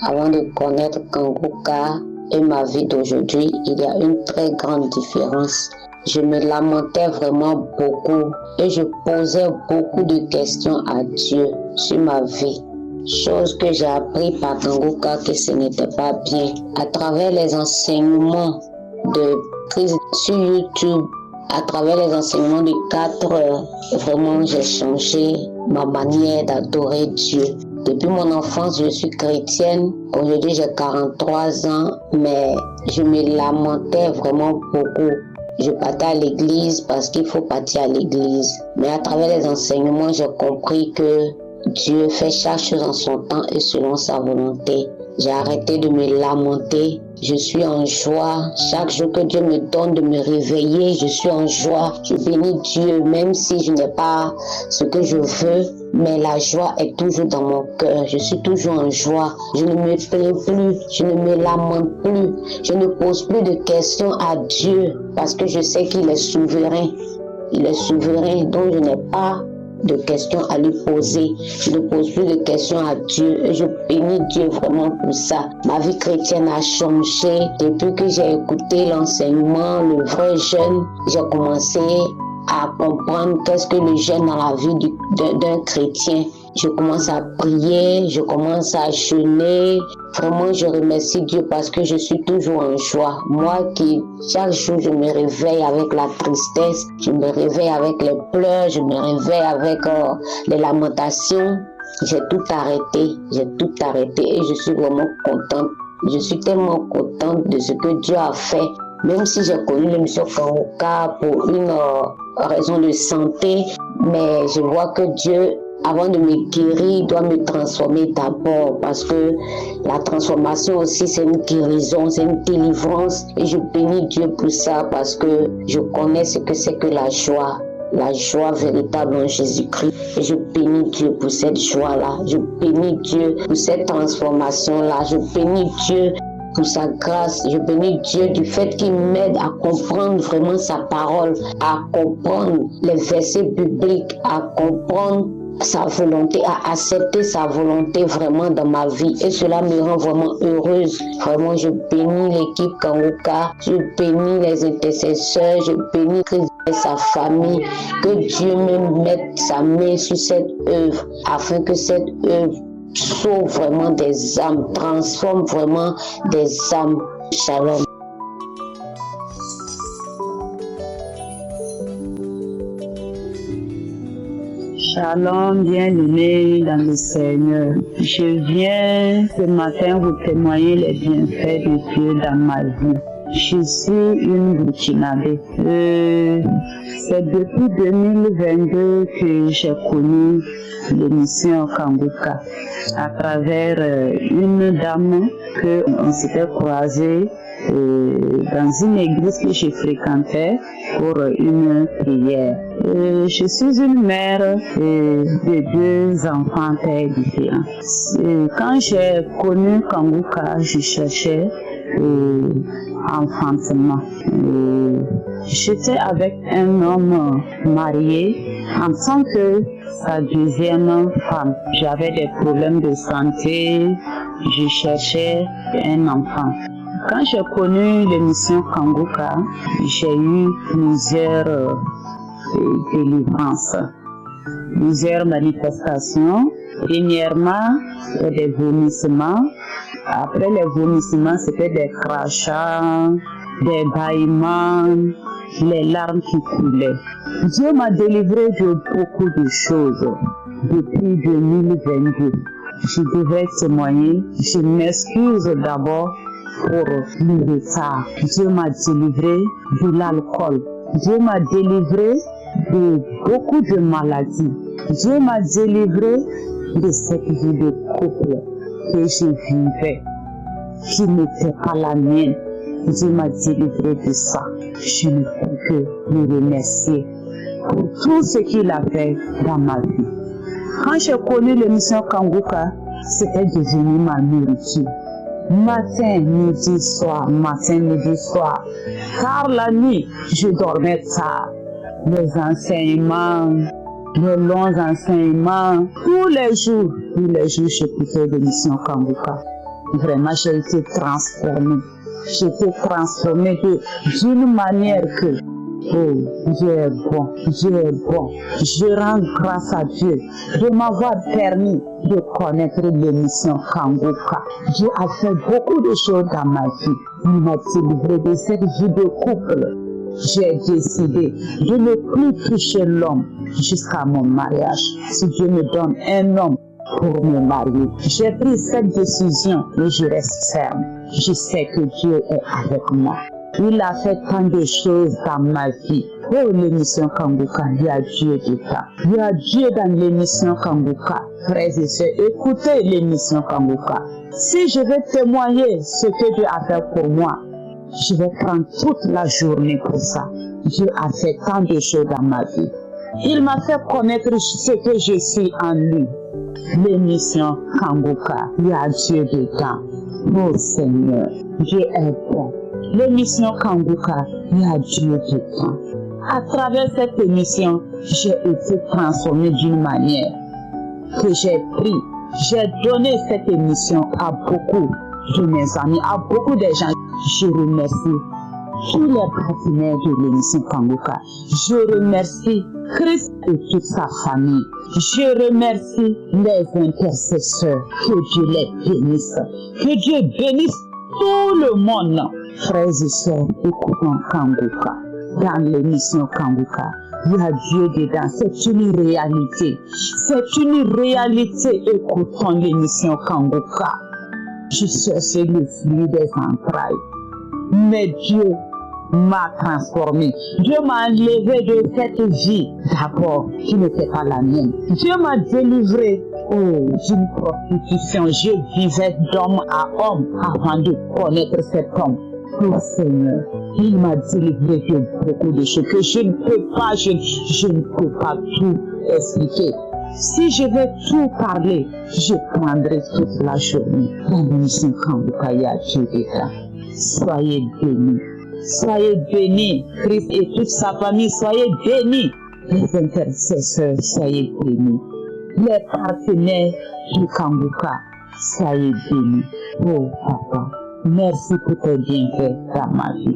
avant de connaître Kangoka et ma vie d'aujourd'hui, il y a une très grande différence. Je me lamentais vraiment beaucoup et je posais beaucoup de questions à Dieu sur ma vie. Chose que j'ai appris par Kangoka que ce n'était pas bien. À travers les enseignements de Christ sur YouTube, à travers les enseignements de 4 heures, vraiment j'ai changé ma manière d'adorer Dieu. Depuis mon enfance, je suis chrétienne. Aujourd'hui, j'ai 43 ans, mais je me lamentais vraiment beaucoup. Je partais à l'église parce qu'il faut partir à l'église. Mais à travers les enseignements, j'ai compris que Dieu fait chaque chose en son temps et selon sa volonté. J'ai arrêté de me lamenter. Je suis en joie. Chaque jour que Dieu me donne de me réveiller, je suis en joie. Je bénis Dieu, même si je n'ai pas ce que je veux. mais la joie est toujours dans mon cœur. Je suis toujours en joie. Je ne me plains plus, je ne me lamente plus, je ne pose plus de questions à Dieu parce que je sais qu'il est souverain. Il est souverain, donc je n'ai pas de questions à lui poser. Je ne pose plus de questions à Dieu et je bénis Dieu vraiment pour ça. Ma vie chrétienne a changé depuis que j'ai écouté l'enseignement, le vrai jeûne. J'ai commencé à comprendre qu'est-ce que le jeûne dans la vie d'un chrétien. Je commence à prier, je commence à jeûner. Vraiment, je remercie Dieu parce que je suis toujours en joie. Moi qui, chaque jour, je me réveille avec la tristesse, je me réveille avec les pleurs, je me réveille avec les lamentations. J'ai tout arrêté et je suis vraiment contente. Je suis tellement contente de ce que Dieu a fait. Même si j'ai connu l'émission Kanguka pour une raison de santé, mais je vois que Dieu, avant de me guérir, doit me transformer d'abord parce que la transformation aussi c'est une guérison, c'est une délivrance et je bénis Dieu pour ça parce que je connais ce que c'est que la joie véritable en Jésus-Christ et je bénis Dieu pour cette joie-là, je bénis Dieu pour cette transformation-là, je bénis Dieu pour sa grâce, je bénis Dieu du fait qu'il m'aide à comprendre vraiment sa parole, à comprendre les versets bibliques, à comprendre sa volonté, à accepter sa volonté vraiment dans ma vie et cela me rend vraiment heureuse. Vraiment, je bénis l'équipe Kanguka, je bénis les intercesseurs, je bénis Christ et sa famille, que Dieu me mette sa main sur cette œuvre afin que cette œuvre sauve vraiment des âmes, transforme vraiment des âmes. Shalom. Shalom, bien-aimés dans le Seigneur. Je viens ce matin vous témoigner les bienfaits de Dieu dans ma vie. Je suis une Burkinabé. C'est depuis 2022 que j'ai connu l'émission Kanguka à travers une dame qu'on s'était croisée dans une église que je fréquentais pour une prière. Je suis une mère de 2 enfants très différents. Quand j'ai connu Kanguka, je cherchais enfantement. J'étais avec un homme marié en tant que sa deuxième femme. J'avais des problèmes de santé, je cherchais un enfant. Quand j'ai connu l'émission Kanguka, j'ai eu plusieurs délivrances, plusieurs manifestations. Premièrement, des vomissements. Après les vomissements, c'était des crachats, des bâillements, les larmes qui coulaient. Dieu m'a délivré de beaucoup de choses depuis 2022. Je devrais témoigner. Je m'excuse d'abord pour le retard. Dieu m'a délivré de l'alcool. Dieu m'a délivré de beaucoup de maladies. Dieu m'a délivré de cette vie de couple que je vivais, qui n'était pas la mienne. Dieu m'a délivré de ça. Je ne peux que le remercier pour tout ce qu'il a fait dans ma vie. Quand j'ai connu l'émission Kanguka, c'était devenu ma nourriture. Matin, midi, soir, matin, midi, soir. Car la nuit, je dormais tard. Les enseignements, les longs enseignements, tous les jours, j'écoutais l'émission Kanguka. Vraiment, j'ai été transformée. J'étais transformée d'une manière que, oh, Dieu est bon, Dieu est bon. Je rends grâce à Dieu de m'avoir permis de connaître l'émission Kanguka. Dieu a fait beaucoup de choses dans ma vie. Il m'a délivré de cette vie de couple. J'ai décidé de ne plus toucher l'homme jusqu'à mon mariage. Si Dieu me donne un homme pour me marier, j'ai pris cette décision et je reste ferme. Je sais que Dieu est avec moi. Il a fait tant de choses dans ma vie. Oh, l'émission Kanguka, il y a Dieu dedans. Il y a Dieu dans l'émission Kanguka. Frères et sœurs, écoutez l'émission Kanguka. Si je vais témoigner ce que Dieu a fait pour moi, je vais prendre toute la journée pour ça. Dieu a fait tant de choses dans ma vie. Il m'a fait connaître ce que je suis en lui. L'émission Kanguka, il y a Dieu dedans. Oh Seigneur, Dieu est bon. L'émission Kanguka, il y a Dieu dedans. À travers cette émission, j'ai été transformé d'une manière que j'ai pris. J'ai donné cette émission à beaucoup de mes amis, à beaucoup de gens. Je remercie tous les partenaires de l'émission Kanguka. Je remercie Christ et toute sa famille. Je remercie les intercesseurs. Que Dieu les bénisse. Que Dieu bénisse tout le monde. Frères et sœurs, écoutons Kanguka. Dans l'émission Kanguka, il y a Dieu dedans. C'est une réalité. C'est une réalité. Écoutons l'émission Kanguka. Je cherchais le flux des entrailles. Mais Dieu m'a transformé. Dieu m'a enlevé de cette vie d'abord qui n'était pas la mienne. Dieu m'a délivré d'une prostitution. Je vivais d'homme à homme avant de connaître cet homme. Oh Seigneur, il m'a délivré de beaucoup de choses que je ne peux pas, je ne peux pas tout expliquer. Si je vais tout parler, je prendrai toute la journée. Dans l'émission Kanguka, il y a Dieu dedans. Soyez bénis. Soyez bénis. Christ et toute sa famille, soyez bénis. Les intercesseurs, soyez bénis. Les partenaires du Kanguka, soyez bénis. Oh Papa, merci pour tes bienfaits dans ma vie.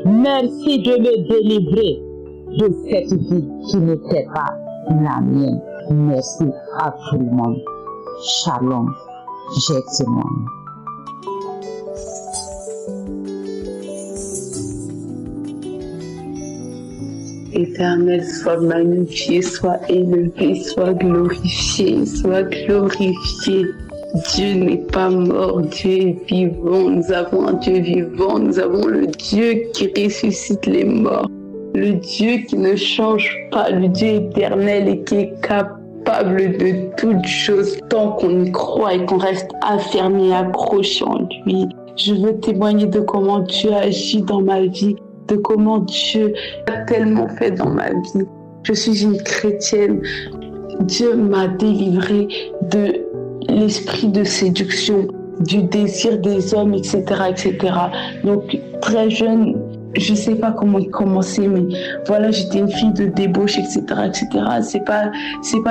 Merci de me délivrer de cette vie qui n'était pas la mienne. Merci à tout le monde. Shalom. J'ai témoigné. Éternel, sois magnifié, sois élevé, sois glorifié, sois glorifié. Dieu n'est pas mort, Dieu est vivant. Nous avons un Dieu vivant, nous avons le Dieu qui ressuscite les morts, le Dieu qui ne change pas, le Dieu éternel et qui est capable de toutes choses tant qu'on y croit et qu'on reste affermi, accroché en lui. Je veux témoigner de comment Dieu agit dans ma vie, de comment Dieu a tellement fait dans ma vie. Je suis une chrétienne. Dieu m'a délivrée de l'esprit de séduction, du désir des hommes, etc., etc. Donc, très jeune, je sais pas comment commencer, mais voilà, j'étais une fille de débauche, etc., etc. C'est pas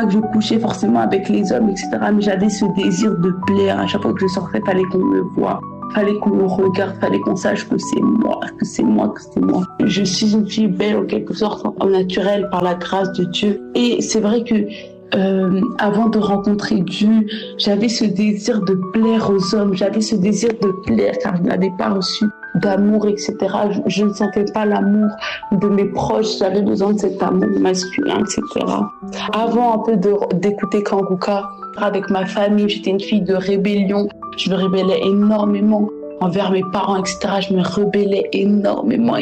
que je couchais forcément avec les hommes, etc., mais j'avais ce désir de plaire. À chaque fois que je sortais, fallait qu'on me voie, fallait qu'on me regarde, fallait qu'on sache que c'est moi, que c'est moi, que c'est moi. Je suis une fille belle, en quelque sorte, en naturel, par la grâce de Dieu. Et c'est vrai que avant de rencontrer Dieu, j'avais ce désir de plaire aux hommes, j'avais ce désir de plaire car je n'avais pas reçu d'amour, etc. Je ne sentais pas l'amour de mes proches, j'avais besoin de cet amour masculin, etc. Avant un peu d'écouter Kanguka, avec ma famille, j'étais une fille de rébellion, je me rébellais énormément envers mes parents, etc. Je me rebellais énormément.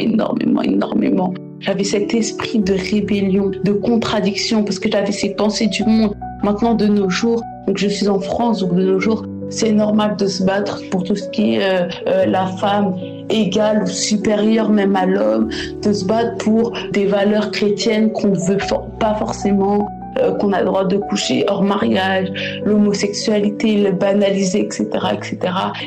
J'avais cet esprit de rébellion, de contradiction, parce que j'avais ces pensées du monde. Maintenant, de nos jours, donc je suis en France, donc de nos jours, c'est normal de se battre pour tout ce qui est la femme égale ou supérieure même à l'homme, de se battre pour des valeurs chrétiennes qu'on ne veut pas forcément, qu'on a le droit de coucher hors mariage, l'homosexualité, le banaliser, etc., etc.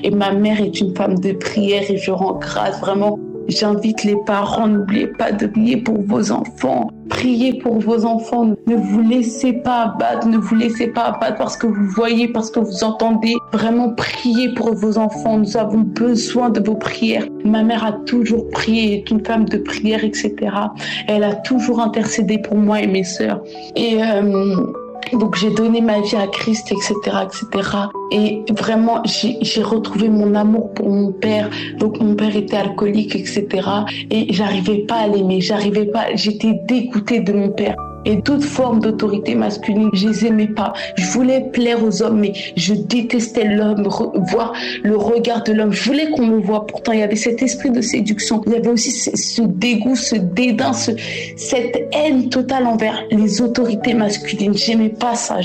Et ma mère est une femme de prière et je rends grâce vraiment. J'invite les parents, n'oubliez pas de prier pour vos enfants. Priez pour vos enfants. Ne vous laissez pas abattre, ne vous laissez pas abattre parce que vous voyez, parce que vous entendez. Vraiment priez pour vos enfants. Nous avons besoin de vos prières. Ma mère a toujours prié, est une femme de prière, etc. Elle a toujours intercédé pour moi et mes sœurs. Et donc j'ai donné ma vie à Christ, etc., etc. Et vraiment, j'ai retrouvé mon amour pour mon père. Donc mon père était alcoolique, etc. Et j'arrivais pas à l'aimer, j'étais dégoûtée de mon père. Et toute forme d'autorité masculine, je les aimais pas. Je voulais plaire aux hommes, mais je détestais l'homme, voir le regard de l'homme. Je voulais qu'on me voie. Pourtant, il y avait cet esprit de séduction. Il y avait aussi ce dégoût, ce dédain, cette haine totale envers les autorités masculines. J'aimais pas ça.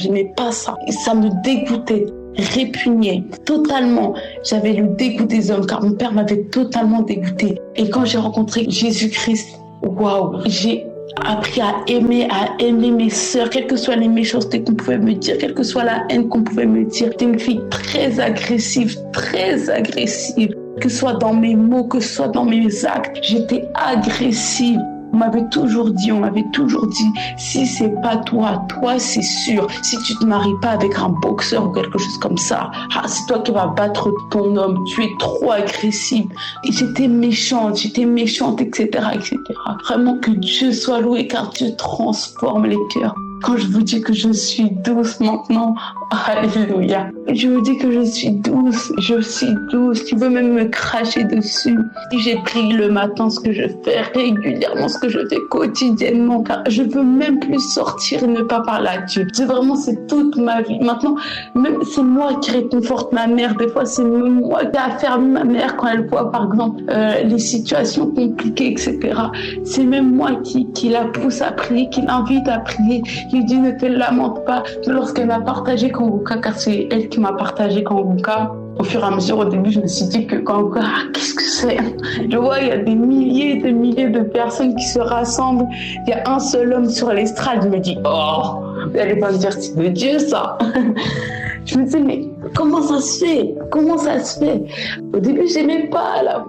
Et ça me dégoûtait, répugnait totalement. J'avais le dégoût des hommes, car mon père m'avait totalement dégoûtée. Et quand j'ai rencontré Jésus-Christ, waouh, j'ai appris à aimer mes sœurs, quelles que soient les méchancetés qu'on pouvait me dire, quelle que soit la haine qu'on pouvait me dire. J'étais une fille très agressive, que ce soit dans mes mots, que ce soit dans mes actes. J'étais agressive. On m'avait toujours dit, si c'est pas toi c'est sûr. Si tu te maries pas avec un boxeur ou quelque chose comme ça, c'est toi qui vas battre ton homme, tu es trop agressive. Et j'étais méchante, etc. Vraiment que Dieu soit loué, car Dieu transforme les cœurs. Quand je vous dis que je suis douce maintenant, alléluia. Je vous dis que je suis douce. Tu peux même me cracher dessus. Si j'ai pris le matin, ce que je fais régulièrement, ce que je fais quotidiennement, car je peux même plus sortir et ne pas parler à Dieu. C'est toute ma vie. Maintenant, même c'est moi qui réconforte ma mère. Des fois, c'est même moi qui afferme ma mère quand elle voit, par exemple, les situations compliquées, etc. C'est même moi qui la pousse à prier, qui l'invite à prier. Il dit ne te lamente pas. Lorsqu'elle m'a partagé Kanguka, car c'est elle qui m'a partagé Kanguka, au fur et à mesure, au début, je me suis dit que Kanguka, qu'est-ce que c'est? Je vois, il y a des milliers de personnes qui se rassemblent. Il y a un seul homme sur l'estrade. Je me dis, oh, vous allez pas me dire c'est de Dieu, ça. Je me dis, mais comment ça se fait? Au début, j'aimais pas, là.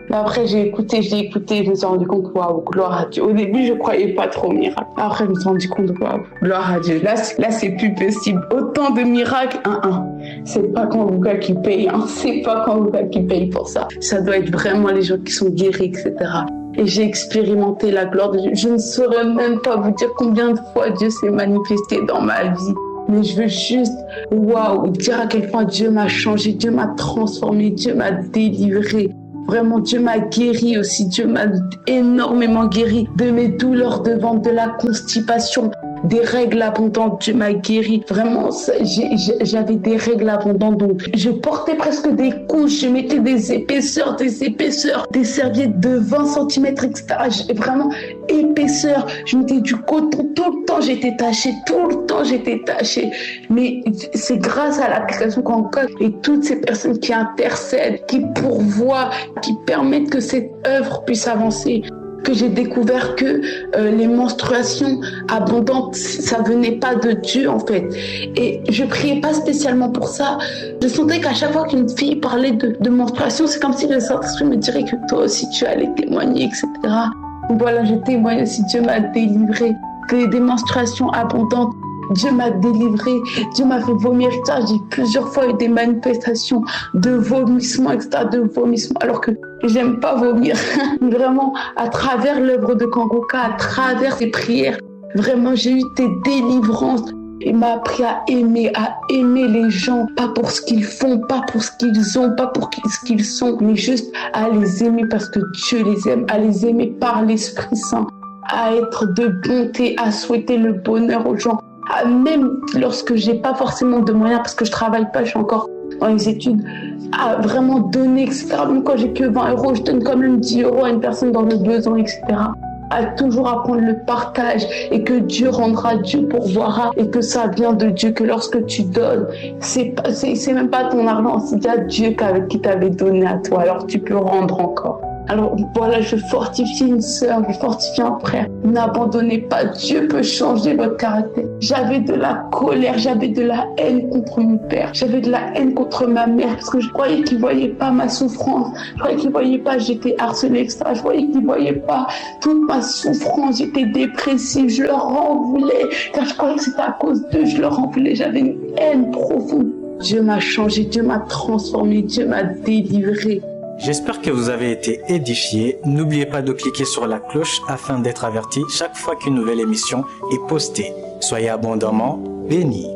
Mais après, j'ai écouté, je me suis rendu compte, waouh, gloire à Dieu. Au début, je croyais pas trop aux miracles. Après, je me suis rendu compte, waouh, gloire à Dieu. Là, c'est plus possible. Autant de miracles, c'est pas Kanguka qui paye, c'est pas Kanguka qui paye pour ça. Ça doit être vraiment les gens qui sont guéris, etc. Et j'ai expérimenté la gloire de Dieu. Je ne saurais même pas vous dire combien de fois Dieu s'est manifesté dans ma vie. Mais je veux juste, dire à quel point Dieu m'a changé, Dieu m'a transformé, Dieu m'a délivré. Vraiment, Dieu m'a guéri aussi. Dieu m'a énormément guéri de mes douleurs de ventre, de la constipation, des règles abondantes. Dieu m'a guéri. Vraiment, j'avais des règles abondantes. Donc, je portais presque des couches. Je mettais des épaisseurs, des serviettes de 20 cm, etc. Vraiment, épaisseur. Je mettais du coton. Tout le temps, j'étais tachée. Mais c'est grâce à l'application Kanguka et toutes ces personnes qui intercèdent, qui pourvoient, qui permettent que cette œuvre puisse avancer, que j'ai découvert que les menstruations abondantes, ça venait pas de Dieu en fait. Et je priais pas spécialement pour ça. Je sentais qu'à chaque fois qu'une fille parlait de menstruation, c'est comme si le Saint-Esprit me dirait que toi aussi tu allais témoigner, etc. Voilà, je témoigne aussi. Dieu m'a délivré des menstruations abondantes. Dieu m'a délivré, Dieu m'a fait vomir, etc. J'ai plusieurs fois eu des manifestations de vomissements, etc. Alors que j'aime pas vomir. Vraiment, à travers l'œuvre de Kanguka, à travers ces prières, vraiment, j'ai eu des délivrances. Il m'a appris à aimer les gens, pas pour ce qu'ils font, pas pour ce qu'ils ont, pas pour ce qu'ils sont, mais juste à les aimer parce que Dieu les aime, à les aimer par l'Esprit Saint, à être de bonté, à souhaiter le bonheur aux gens. Même lorsque j'ai pas forcément de moyens parce que je travaille pas, je suis encore dans les études, à vraiment donner, etc. Même quand j'ai que 20 €, je donne quand même 10 € à une personne dans le besoin, etc. À toujours apprendre le partage et que Dieu rendra, Dieu pourvoira et que ça vient de Dieu, que lorsque tu donnes, c'est même pas ton argent, c'est déjà Dieu qui t'avait donné à toi, alors tu peux rendre encore. Alors voilà, je fortifie une sœur, je fortifie un frère. N'abandonnez pas, Dieu peut changer votre caractère. J'avais de la colère, j'avais de la haine contre mon père, j'avais de la haine contre ma mère parce que je croyais qu'il voyait pas ma souffrance, je croyais qu'il voyait pas j'étais harcelée, etc. Je croyais qu'il voyait pas toute ma souffrance, j'étais dépressive, je leur en voulais, car je croyais que c'était à cause d'eux, je leur en voulais, j'avais une haine profonde. Dieu m'a changé, Dieu m'a transformé, Dieu m'a délivré. J'espère que vous avez été édifiés. N'oubliez pas de cliquer sur la cloche afin d'être averti chaque fois qu'une nouvelle émission est postée. Soyez abondamment bénis.